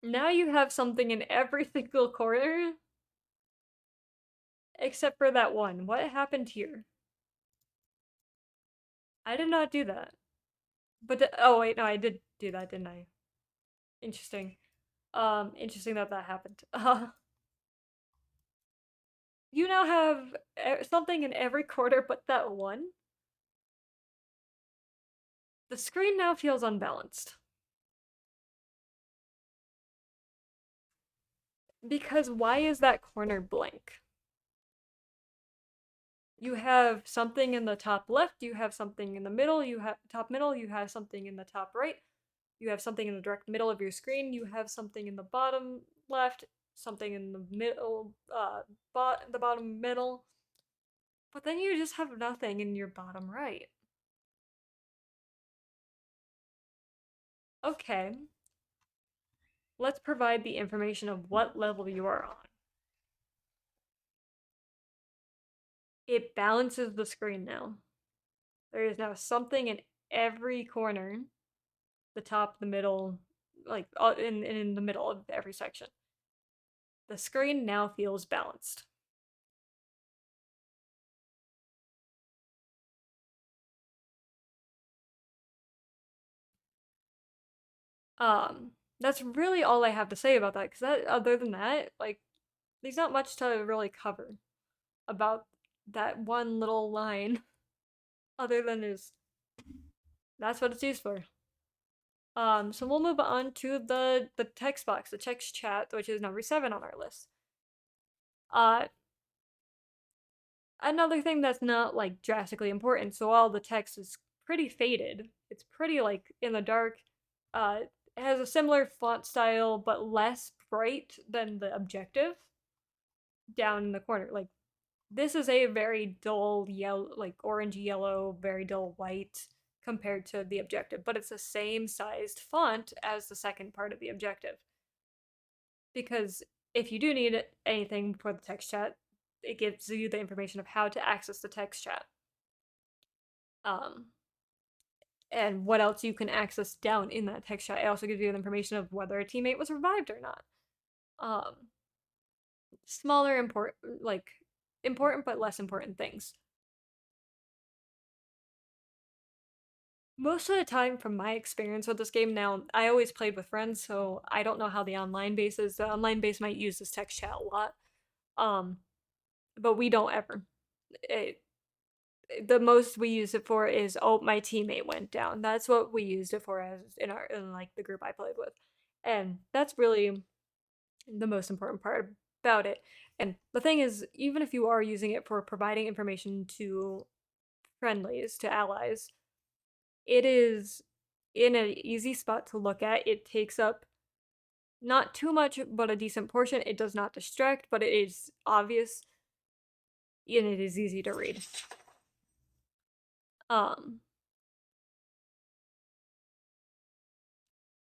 now you have something in every single corner except for that one. What happened here? I did not do that. But oh wait, no, I did do that, didn't I? Interesting. Interesting that that happened. You now have something in every corner but that one. The screen now feels unbalanced. Because why is that corner blank? You have something in the top left, you have something in the middle, you have top middle, you have something in the top right, you have something in the direct middle of your screen, you have something in the bottom left, something in the middle, the bottom middle, but then you just have nothing in your bottom right. Okay, let's provide the information of what level you are on. It balances the screen now. There is now something in every corner, the top, the middle, like in the middle of every section. The screen now feels balanced. That's really all I have to say about that, because that, other than that, like, there's not much to really cover about that one little line, other than is that's what it's used for. So we'll move on to the text box, the text chat, which is number 7 on our list. Another thing that's not like drastically important, so all the text is pretty faded. It's pretty like in the dark. It has a similar font style, but less bright than the objective down in the corner. Like This is a very dull yellow, like orangey yellow, very dull white compared to the objective, but it's the same sized font as the second part of the objective. Because if you do need anything for the text chat, it gives you the information of how to access the text chat. And what else you can access down in that text chat. It also gives you the information of whether a teammate was revived or not. Smaller important but less important things. Most of the time, from my experience with this game, now I always played with friends, so I don't know how the online base is. The online base might use this text chat a lot, um, but we don't ever. It, the most we use it for is, oh, my teammate went down. That's what we used it for as in like the group I played with, and that's really the most important part about it. And the thing is, even if you are using it for providing information to friendlies, to allies, it is in an easy spot to look at. It takes up not too much, but a decent portion. It does not distract, but it is obvious and it is easy to read.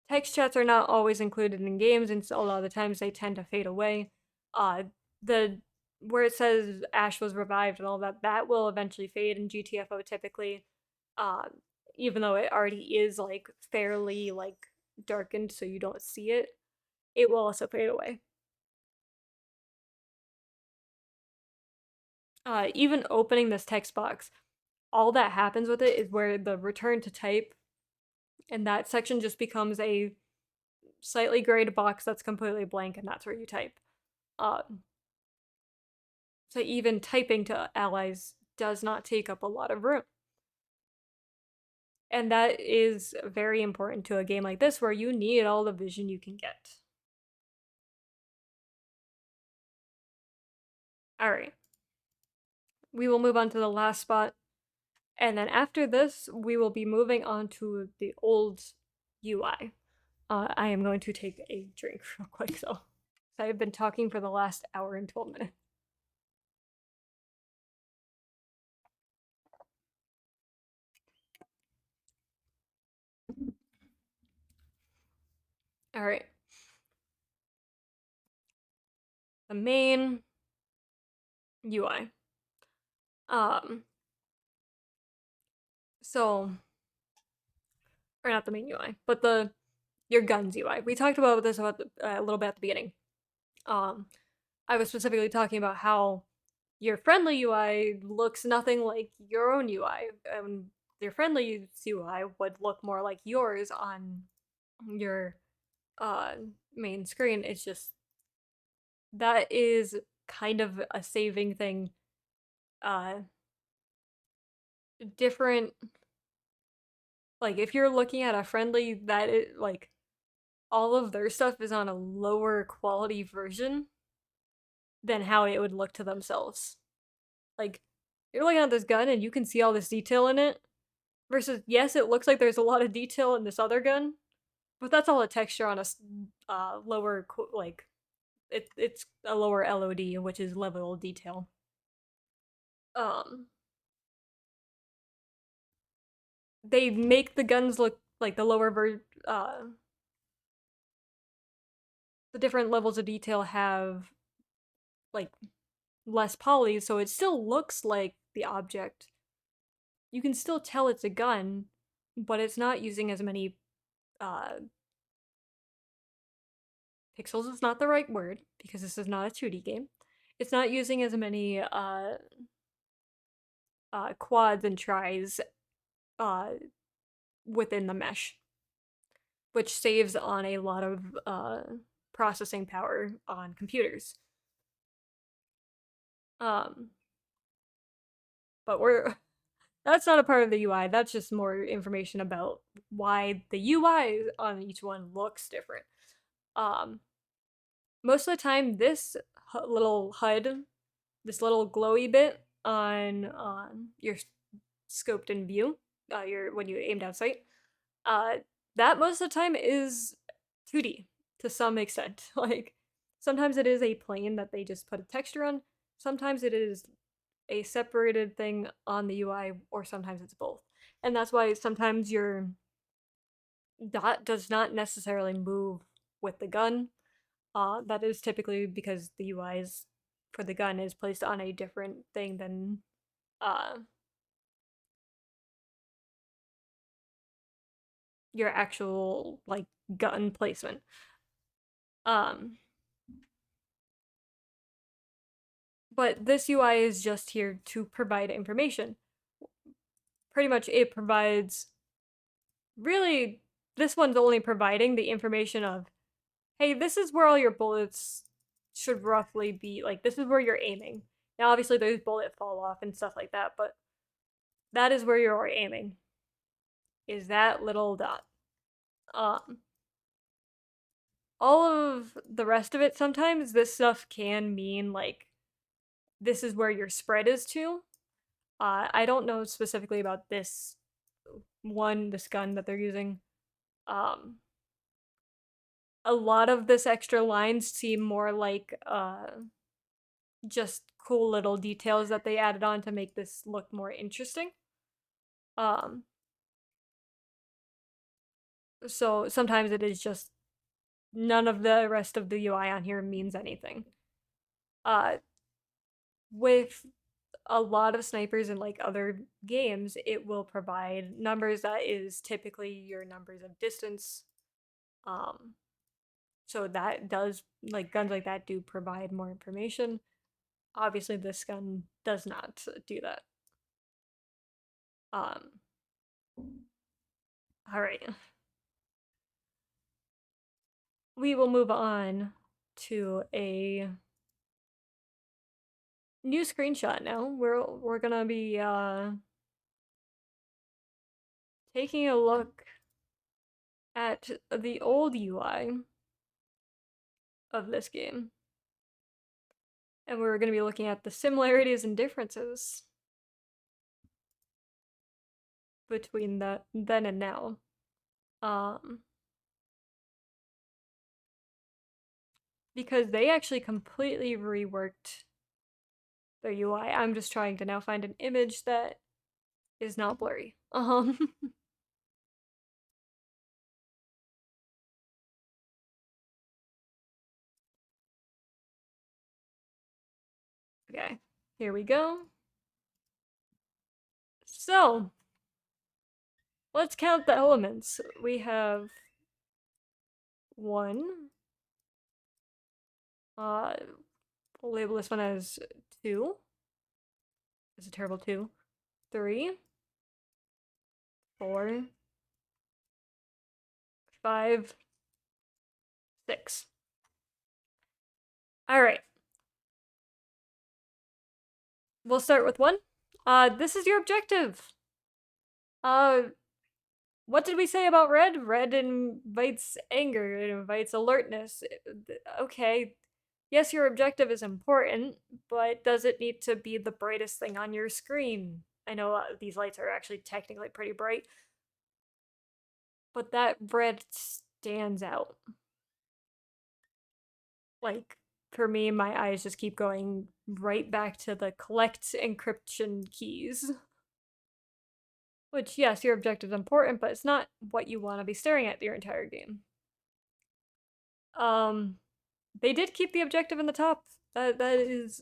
Text chats are not always included in games, and so a lot of the times they tend to fade away. The where it says Ash was revived and all that, that will eventually fade in GTFO typically. Even though it already is like fairly like darkened so you don't see it, it will also fade away. Even opening this text box, all that happens with it is where the return to type and that section just becomes a slightly grayed box that's completely blank, and that's where you type. So even typing to allies does not take up a lot of room. And that is very important to a game like this where you need all the vision you can get. Alright. We will move on to the last spot. And then after this, we will be moving on to the old UI. I am going to take a drink real quick, so I've been talking for the last hour and 12 minutes. Alright. The main UI. So, or not the main UI, but your guns UI. We talked about this a little bit at the beginning. I was specifically talking about how your friendly UI looks nothing like your own UI. Your friendly UI would look more like yours on your main screen. It's just that is kind of a saving thing. Different, like if you're looking at a friendly that it like all of their stuff is on a lower quality version than how it would look to themselves. Like you're looking at this gun and you can see all this detail in it, versus yes, it looks like there's a lot of detail in this other gun, but that's all a texture on a lower like it's a lower LOD, which is level detail. They make the guns look like the the different levels of detail have like less poly, so it still looks like the object. You can still tell it's a gun, but it's not using as many pixels is not the right word because this is not a 2D game. It's not using as many quads and tries within the mesh, which saves on a lot of processing power on computers. But that's not a part of the UI. That's just more information about why the UI on each one looks different. Most of the time, this little HUD, this little glowy bit on your scoped in view, when you aim down sight, that most of the time is 2D to some extent. Like sometimes it is a plane that they just put a texture on. Sometimes it is a separated thing on the UI, or sometimes it's both. And that's why sometimes your dot does not necessarily move with the gun. That is typically because the UI is for the gun is placed on a different thing than uh, your actual like gun placement. Um, but this UI is just here to provide information. Pretty much, it provides really. This one's only providing the information of, hey, this is where all your bullets should roughly be. Like, this is where you're aiming. Now, obviously, there's bullet fall off and stuff like that, but that is where you're aiming. Is that little dot. Um, all of the rest of it, sometimes this stuff can mean like this is where your spread is to. I don't know specifically about this this gun that they're using. Um, a lot of this extra lines seem more like just cool little details that they added on to make this look more interesting. Um, so sometimes it is just none of the rest of the UI on here means anything. With a lot of snipers in like other games, it will provide numbers that is typically your numbers of distance. Um, so that does like guns like that do provide more information. Obviously, this gun does not do that. Um, all right, we will move on to a new screenshot now. We're gonna be taking a look at the old UI of this game. And we're going to be looking at the similarities and differences between then and now. Um, because they actually completely reworked their UI. I'm just trying to now find an image that is not blurry. Okay, here we go. So, let's count the elements. We have one. We'll label this one as 2. It's a terrible 2. 3, 4, 5, 6. All right. We'll start with 1. This is your objective. Uh, what did we say about red? Red invites anger, it invites alertness. Okay. Yes, your objective is important, but does it need to be the brightest thing on your screen? I know these lights are actually technically pretty bright, but that red stands out. Like, for me, my eyes just keep going right back to the collect encryption keys. Which, yes, your objective is important, but it's not what you want to be staring at your entire game. They did keep the objective in the top. That is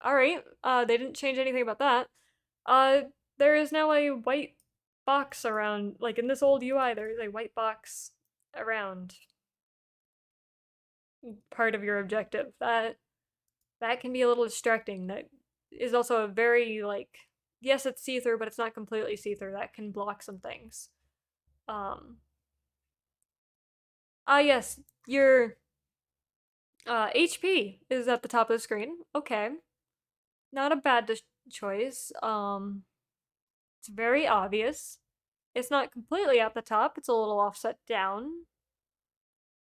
all right. They didn't change anything about that. There is now a white box around, like in this old UI, there is a white box around part of your objective. That can be a little distracting. That is also a very like, yes, it's see-through, but it's not completely see-through. That can block some things. Yes, your HP is at the top of the screen. Okay. Not a bad choice. It's very obvious. It's not completely at the top. It's a little offset down.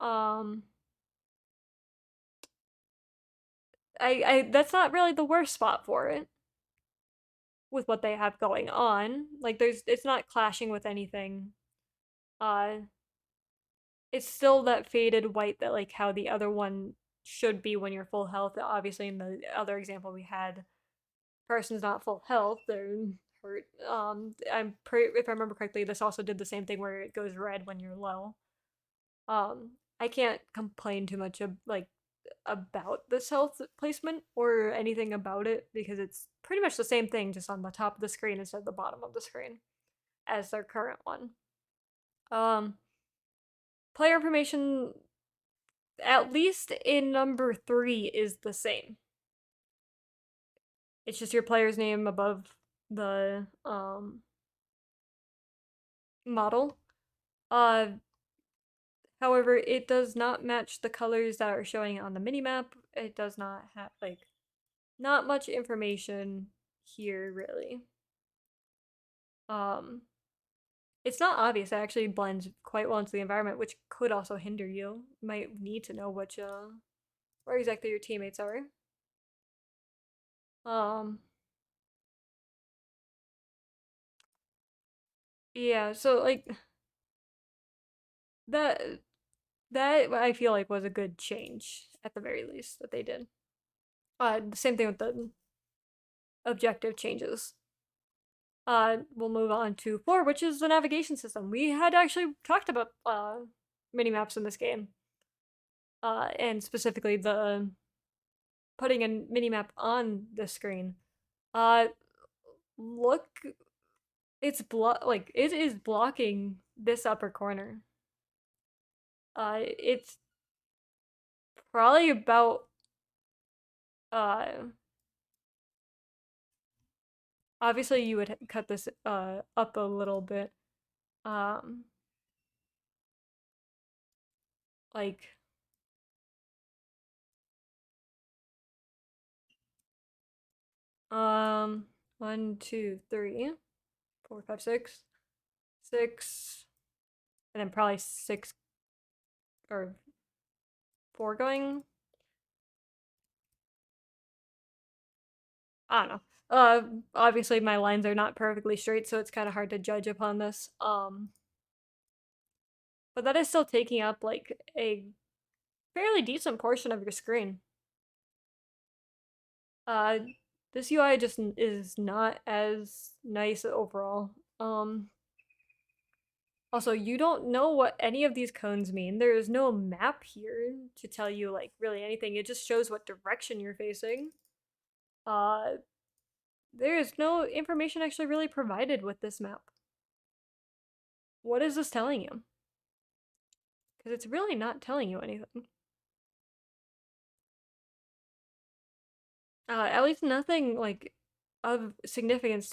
Um, I that's not really the worst spot for it with what they have going on. Like it's not clashing with anything. Uh, it's still that faded white that like how the other one should be when you're full health. Obviously, in the other example we had, person's not full health, they're hurt. If I remember correctly, this also did the same thing where it goes red when you're low. I can't complain too much about this health placement or anything about it because it's pretty much the same thing, just on the top of the screen instead of the bottom of the screen as their current one. Um, Player information, at least in number 3, is the same. It's just your player's name above the model. However, it does not match the colors that are showing on the minimap. It does not have not much information here really. It's not obvious. It actually blends quite well into the environment, which could also hinder you. You might need to know where exactly your teammates are. Yeah, so like that that I feel like was a good change at the very least that they did. The same thing with the objective changes. We'll move on to 4, which is the navigation system. We had actually talked about mini maps in this game. And specifically the putting a mini map on the screen. Uh Look, it is blocking this upper corner. It's probably about uh obviously you would cut this up a little bit. Um like 1, 2, 3, 4, 5, 6, 6, and then probably 6 or 4 going. I don't know. Obviously my lines are not perfectly straight, so it's kind of hard to judge upon this. But that is still taking up like a fairly decent portion of your screen. Uh, this UI just is not as nice overall. Also, you don't know what any of these cones mean. There is no map here to tell you like really anything. It just shows what direction you're facing. Uh, there is no information actually really provided with this map. What is this telling you? Because it's really not telling you anything. At least nothing like of significance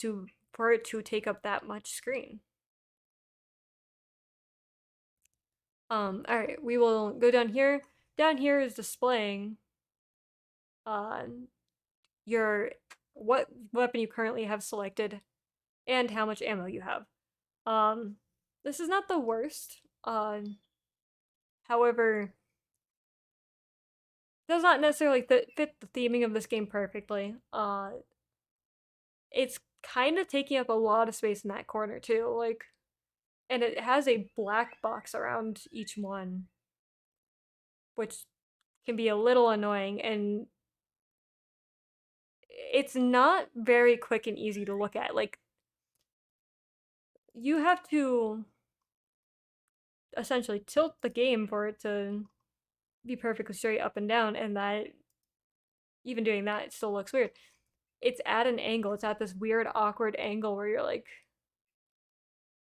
for it to take up that much screen. Alright, we will go down here. Down here is displaying uh your what weapon you currently have selected and how much ammo you have. This is not the worst. However, does not necessarily fit the theming of this game perfectly. It's kind of taking up a lot of space in that corner too. Like, and it has a black box around each one, which can be a little annoying, and it's not very quick and easy to look at. Like, you have to essentially tilt the game for it to be perfectly straight up and down, and that even doing that, it still looks weird. It's at an angle. It's at this weird, awkward angle where you're like,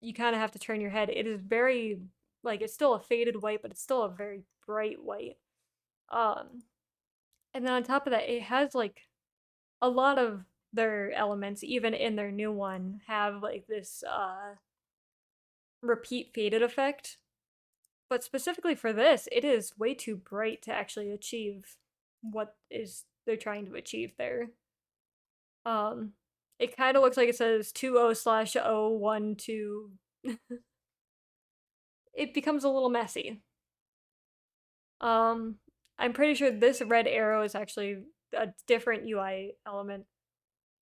you kind of have to turn your head. It is very like it's still a faded white, but it's still a very bright white. Um, and then on top of that, it has like a lot of their elements, even in their new one, have like this repeat faded effect. But specifically for this, it is way too bright to actually achieve what is they're trying to achieve there. Um, it kind of looks like it says 20/012. It becomes a little messy. Um, I'm pretty sure this red arrow is actually a different UI element.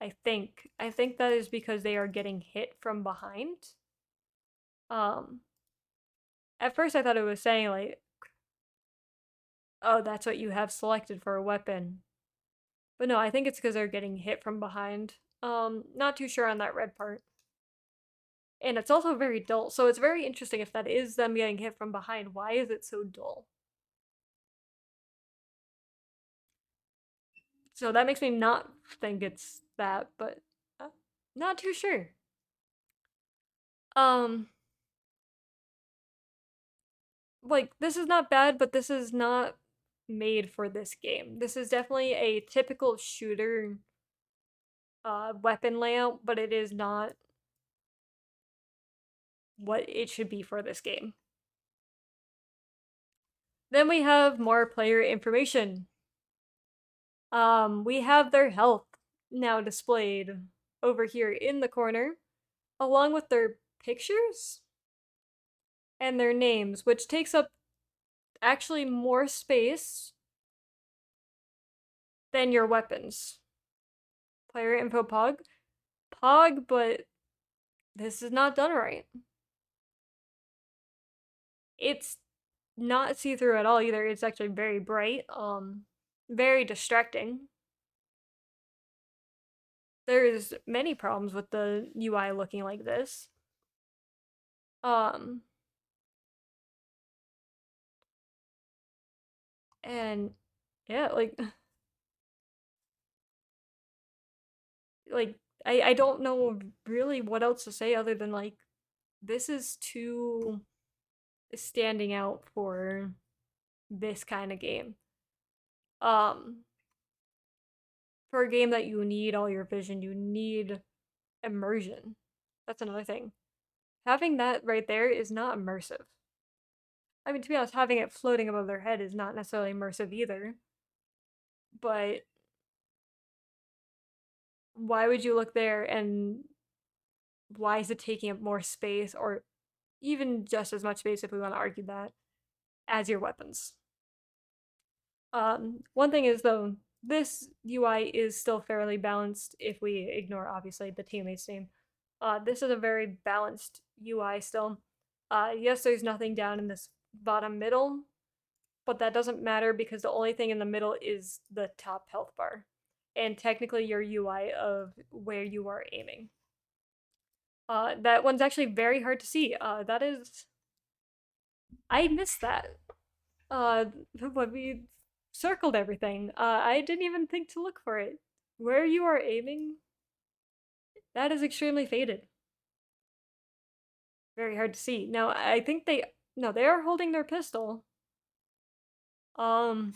I think. I think that is because they are getting hit from behind. Um, at first I thought it was saying like, oh, that's what you have selected for a weapon. But no, I think it's because they're getting hit from behind. Not too sure on that red part. And it's also very dull, so it's very interesting if that is them getting hit from behind. Why is it so dull? So that makes me not think it's that, but uh, not too sure. Um, like this is not bad, but this is not made for this game. This is definitely a typical shooter weapon layout, but it is not what it should be for this game. Then we have more player information. We have their health now displayed over here in the corner, along with their pictures and their names, which takes up actually more space than your weapons. Player info pog. Pog, but this is not done right. It's not see-through at all either. It's actually very bright, very distracting. There's many problems with the UI looking like this. Um, and yeah, like I don't know really what else to say other than like this is too standing out for this kind of game. Um, for a game that you need all your vision, you need immersion. That's another thing. Having that right there is not immersive. I mean, to be honest, having it floating above their head is not necessarily immersive either. But why would you look there and why is it taking up more space or even just as much space if we want to argue that as your weapons? One thing is though, this UI is still fairly balanced if we ignore obviously the teammates name. This is a very balanced UI still. Yes, there's nothing down in this bottom middle, but that doesn't matter because the only thing in the middle is the top health bar and technically your UI of where you are aiming. That one's actually very hard to see. That is, I missed that. When we circled everything, I didn't even think to look for it. Where you are aiming, that is extremely faded. Very hard to see. Now, I think no, they are holding their pistol. Um,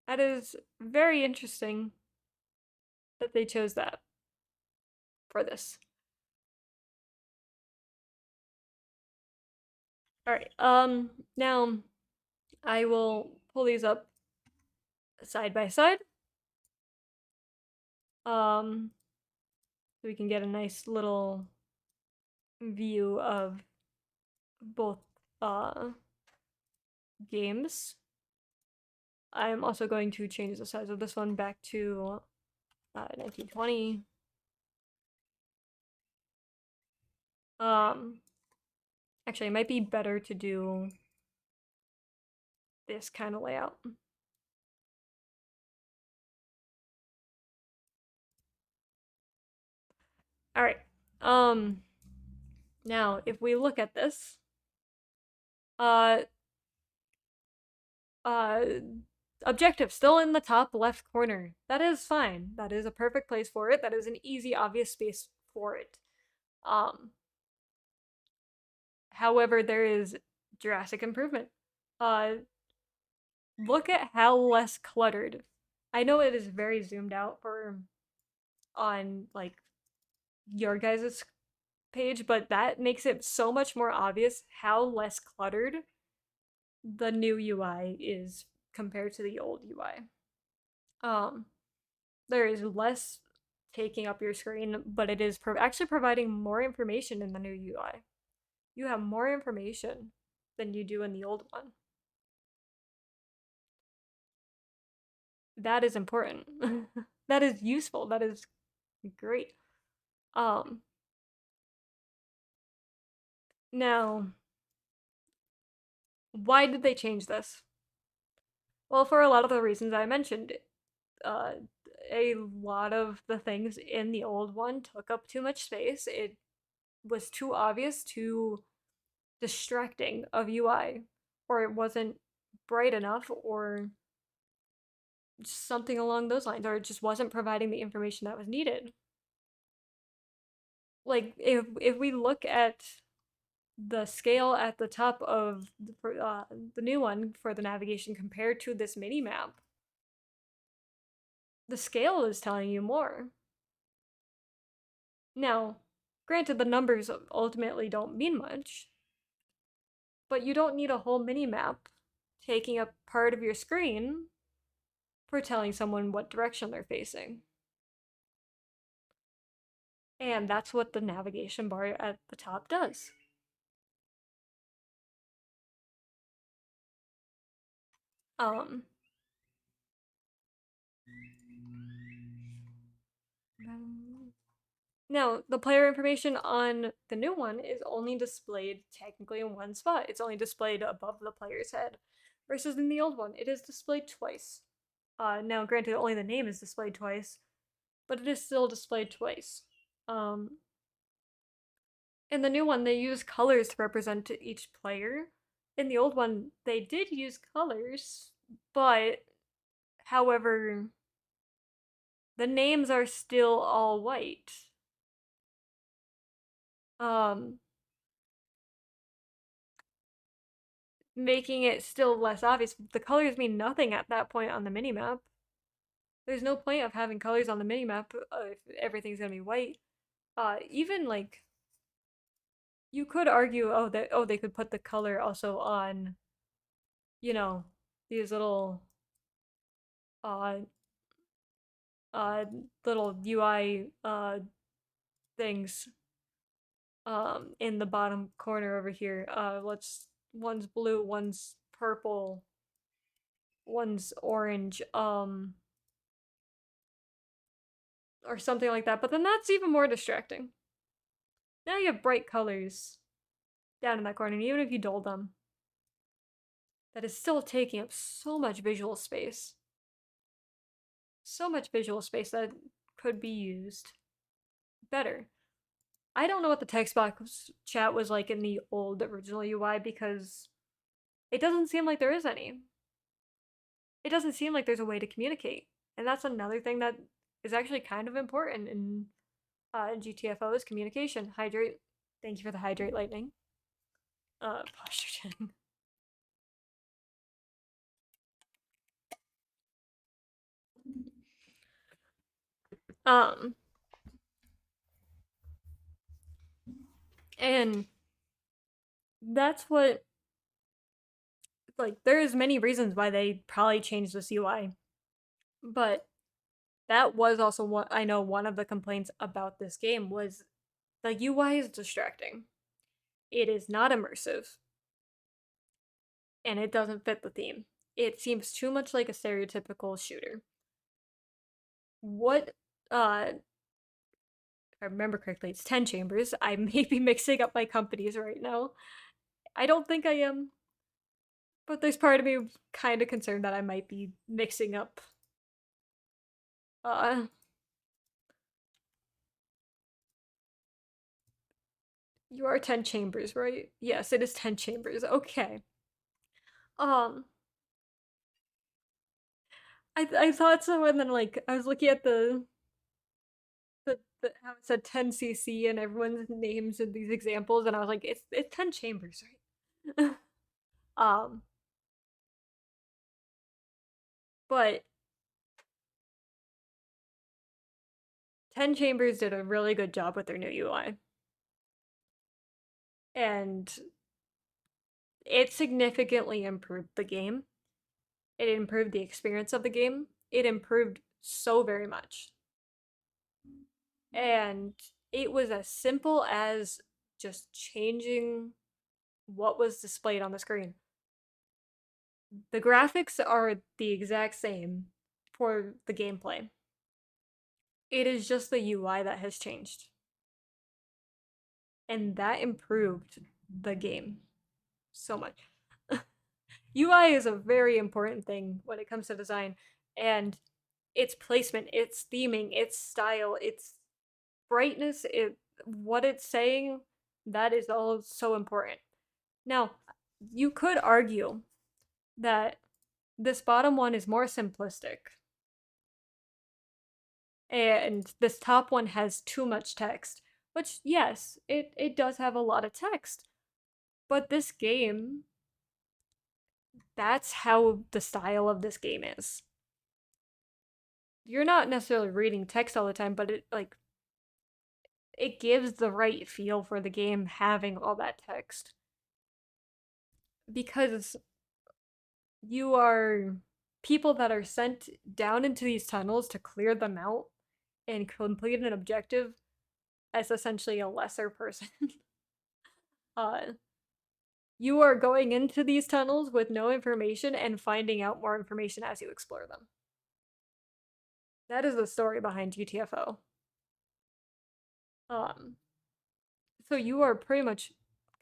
that is very interesting that they chose that for this. All right. Now I will pull these up side by side. So we can get a nice little view of both games. I'm also going to change the size of this one back to 1920. Actually, it might be better to do this kind of layout. All right. Now if we look at this, uh, uh, objective still in the top left corner. That is fine. That is a perfect place for it. That is an easy, obvious space for it. Um, However, there is drastic improvement. Uh, Look at how less cluttered. I know it is very zoomed out for on like your guys' page, but that makes it so much more obvious how less cluttered the new UI is compared to the old UI. Um, there is less taking up your screen, but it is actually providing more information in the new UI. You have more information than you do in the old one. That is important. That is useful. That is great. Um, Now, why did they change this? Well, for a lot of the reasons I mentioned, uh, a lot of the things in the old one took up too much space. It was too obvious, too distracting of UI, or it wasn't bright enough, or something along those lines, or it just wasn't providing the information that was needed. Like if we look at the scale at the top of the new one for the navigation compared to this mini map, the scale is telling you more. Now, granted, the numbers ultimately don't mean much, but you don't need a whole mini map taking up part of your screen for telling someone what direction they're facing. And that's what the navigation bar at the top does. Um, Now, the player information on the new one is only displayed technically in one spot. It's only displayed above the player's head, versus in the old one, it is displayed twice. Now, granted, only the name is displayed twice, but it is still displayed twice. In the new one, they use colors to represent each player. In the old one, they did use colors, but however, the names are still all white. Um, Making it still less obvious. The colors mean nothing at that point on the minimap. There's no point of having colors on the minimap if everything's gonna be white. Even like you could argue, they could put the color also on, you know, these uh uh little UI things in the bottom corner over here. Let's One's blue, one's purple, one's orange, or something like that. But then that's even more distracting. Now you have bright colors down in that corner, and even if you dull them, that is still taking up so much visual space. So much visual space that could be used better. I don't know what the text box chat was like in the old original UI because it doesn't seem like there is any. It doesn't seem like there's a way to communicate. And that's another thing that is actually kind of important in GTFO is communication. Hydrate. Thank you for the hydrate lightning. Posture check. Um, and that's what, like, there's many reasons why they probably changed this UI, but that was also what I know one of the complaints about this game was the UI is distracting. It is not immersive, and it doesn't fit the theme. It seems too much like a stereotypical shooter. What, if I remember correctly, it's 10 chambers. I may be mixing up my companies right now. I don't think I am, but there's part of me kind of concerned that I might be mixing up. You are 10 chambers, right? Yes, it is 10 chambers. Okay. Um, I thought so, and then like I was looking at the how it said 10cc and everyone's names in these examples, and I was like, it's 10 chambers, right? um, but 10 chambers did a really good job with their new UI, and it significantly improved the game. It improved the experience of the game. It improved so very much. And it was as simple as just changing what was displayed on the screen. The graphics are the exact same for the gameplay. It is just the UI that has changed. And that improved the game so much. UI is a very important thing when it comes to design. And its placement, its theming, its style, its brightness, what it's saying, that is all so important. Now, you could argue that this bottom one is more simplistic, and this top one has too much text. Which, yes, it does have a lot of text, but this game, that's how the style of this game is. You're not necessarily reading text all the time, but it gives the right feel for the game having all that text. Because you are people that are sent down into these tunnels to clear them out and complete an objective as essentially a lesser person. uh, you are going into these tunnels with no information and finding out more information as you explore them. That is the story behind GTFO. Um, so you are pretty much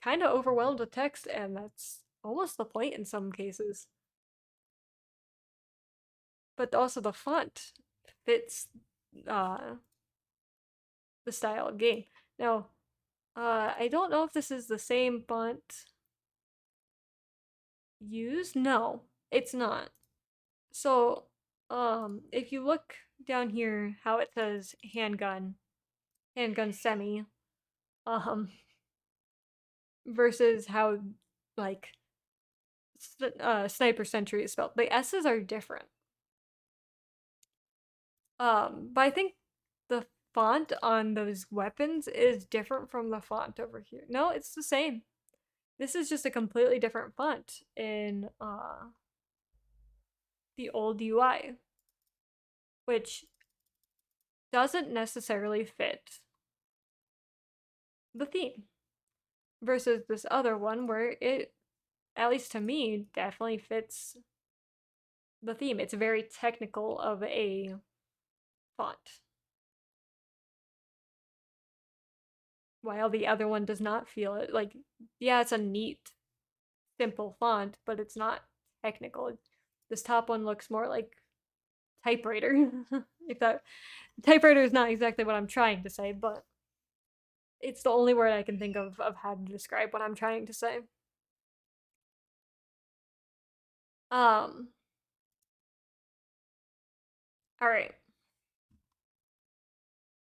kind of overwhelmed with text, and that's almost the point in some cases. But also the font fits uh, the style of game. Now, I don't know if this is the same font used. No, it's not. So, if you look down here, how it says handgun semi, um, versus how like sniper sentry is spelled, the S's are different. But I think the font on those weapons is different from the font over here. No, it's the same. This is just a completely different font in the old UI, which doesn't necessarily fit the theme. Versus this other one where it, at least to me, definitely fits the theme. It's very technical of a font. While the other one does not feel it. Like, yeah, it's a neat, simple font, but it's not technical. This top one looks more like typewriter. If that typewriter is not exactly what I'm trying to say, but it's the only word I can think of how to describe what I'm trying to say. Um all right.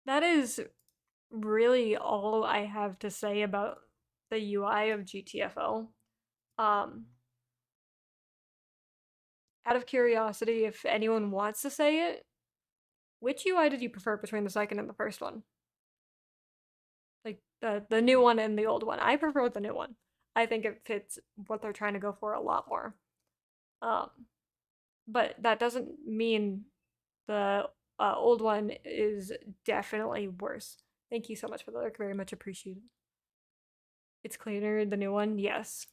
That is really all I have to say about the UI of GTFO. Um Out of curiosity, if anyone wants to say it, which UI did you prefer between the second and the first one? Like the new one and the old one. I prefer the new one. I think it fits what they're trying to go for a lot more. Um, but that doesn't mean the old one is definitely worse. Thank you so much for the lurk. Very much appreciated. It's cleaner, the new one. Yes,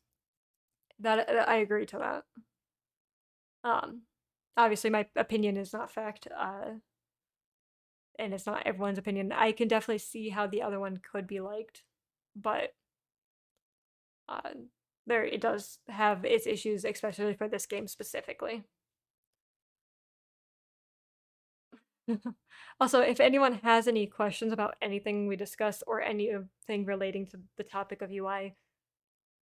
that I agree to that. Um, Obviously, my opinion is not fact. And it's not everyone's opinion. I can definitely see how the other one could be liked, but uh, there it does have its issues, especially for this game specifically. Also, if anyone has any questions about anything we discussed or anything relating to the topic of UI,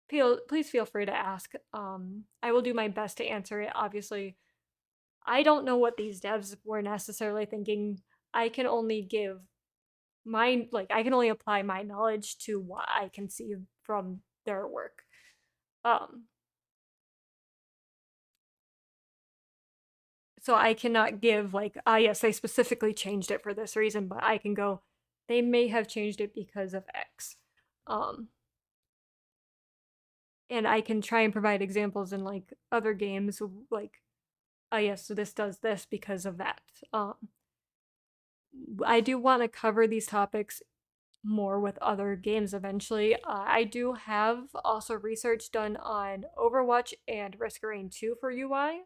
please feel free to ask. I will do my best to answer it. Obviously, I don't know what these devs were necessarily thinking. I can only give I can only apply my knowledge to what I can see from their work. Um so I cannot give like, yes, they specifically changed it for this reason, but I can go, they may have changed it because of X. Um and I can try and provide examples in like other games, like, yes, so this does this because of that. I do want to cover these topics more with other games eventually. I do have also research done on Overwatch and Risk of Rain 2 for UI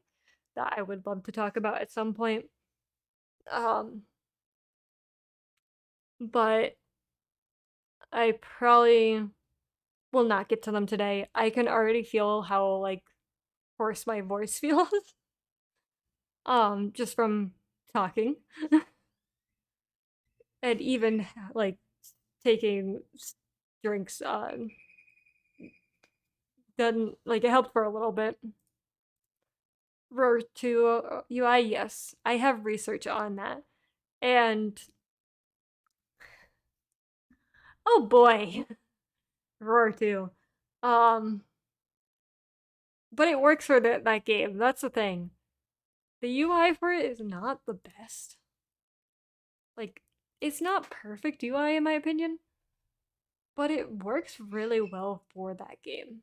that I would love to talk about at some point. Um, but I probably will not get to them today. I can already feel how like hoarse my voice feels. Just from talking and even like taking drinks doesn't like it helped for a little bit. Roar 2 UI, yes, I have research on that. And oh boy, Roar 2. Um, but it works for that game. That's the thing. The UI for it is not the best. Like, it's not perfect UI in my opinion, but it works really well for that game.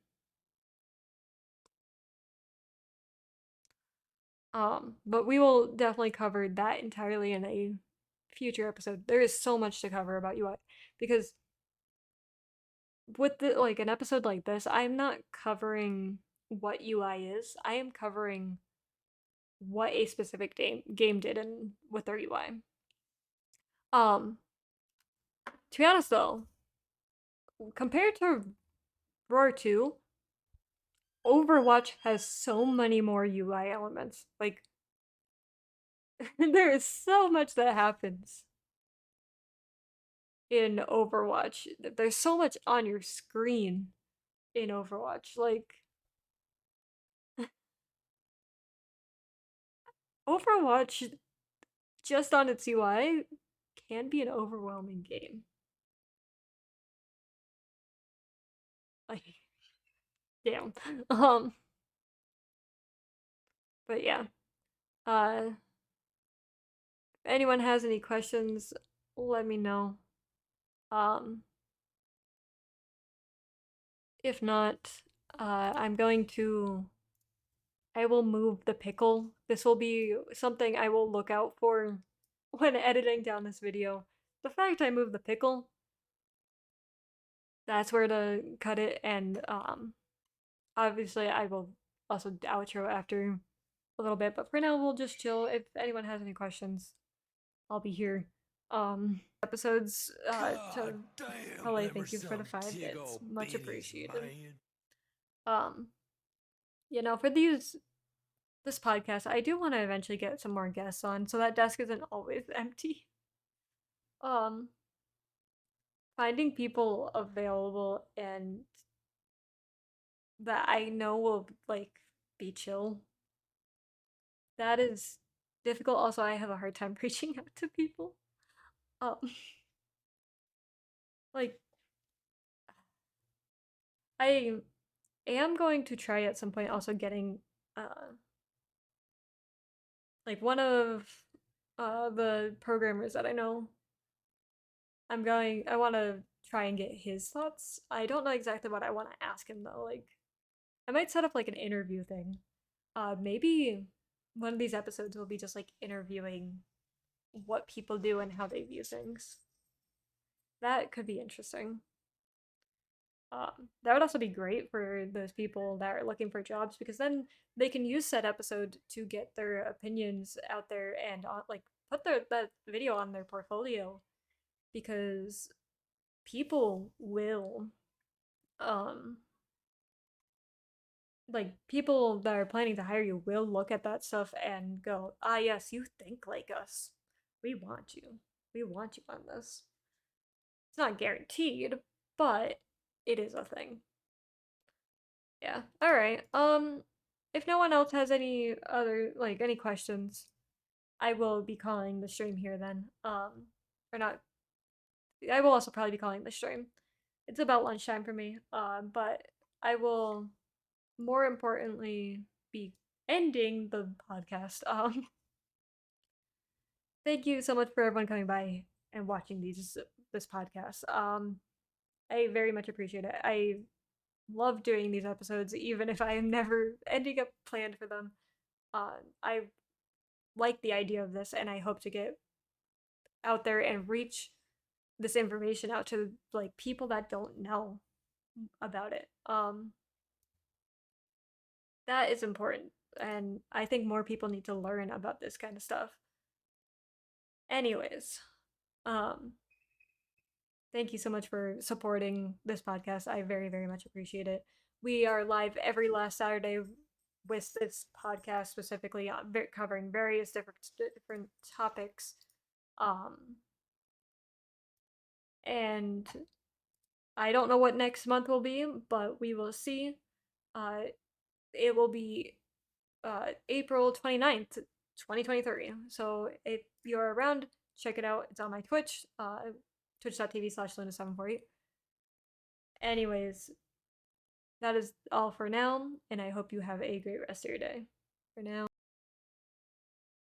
But we will definitely cover that entirely in a future episode. There is so much to cover about UI because with like an episode like this, I'm not covering what UI is. I am covering what a specific game did and with their UI. Um, to be honest though, compared to Roar 2, Overwatch has so many more UI elements. Like there is so much that happens in Overwatch. There's so much on your screen in Overwatch. Like Overwatch just on its UI can be an overwhelming game. Like damn. Um but yeah. If anyone has any questions, let me know. Um if not, I'm going to I will move the pickle. This will be something I will look out for when editing down this video. The fact I moved the pickle, that's where to cut it, and obviously I will also outro after a little bit, but for now we'll just chill. If anyone has any questions, I'll be here. Episodes to LA, thank you for the 5 bits. Much appreciated. Man. Um, for this podcast, I do want to eventually get some more guests on, so that desk isn't always empty. Um, finding people available and that I know will like be chill. That is difficult. Also, I have a hard time reaching out to people. Um, like I am going to try at some point also getting like one of the programmers that I know. I want to try and get his thoughts. I don't know exactly what I want to ask him though. Like I might set up like an interview thing. Maybe one of these episodes will be just like interviewing what people do and how they view things. That could be interesting. That would also be great for those people that are looking for jobs because then they can use said episode to get their opinions out there and like put that video on their portfolio because people will um like people that are planning to hire you will look at that stuff and go, ah, yes, you think like us. We want you. We want you on this. It's not guaranteed, but it is a thing. Yeah. All right. If no one else has any other like any questions, I will be calling the stream here then. Or not. I will also probably be calling the stream. It's about lunchtime for me. But I will more importantly be ending the podcast. Thank you so much for everyone coming by and watching this podcast. I very much appreciate it. I love doing these episodes, even if I am never ending up planned for them. I like the idea of this, and I hope to get out there and reach this information out to like people that don't know about it. That is important, and I think more people need to learn about this kind of stuff. Anyways, um, thank you so much for supporting this podcast. I very, very much appreciate it. We are live every last Saturday with this podcast specifically, covering various different topics. And I don't know what next month will be, but we will see. Uh, it will be April 29th, 2023. So if you're around, check it out. It's on my Twitch, twitch.tv/Luna748. Anyways, that is all for now, and I hope you have a great rest of your day. For now.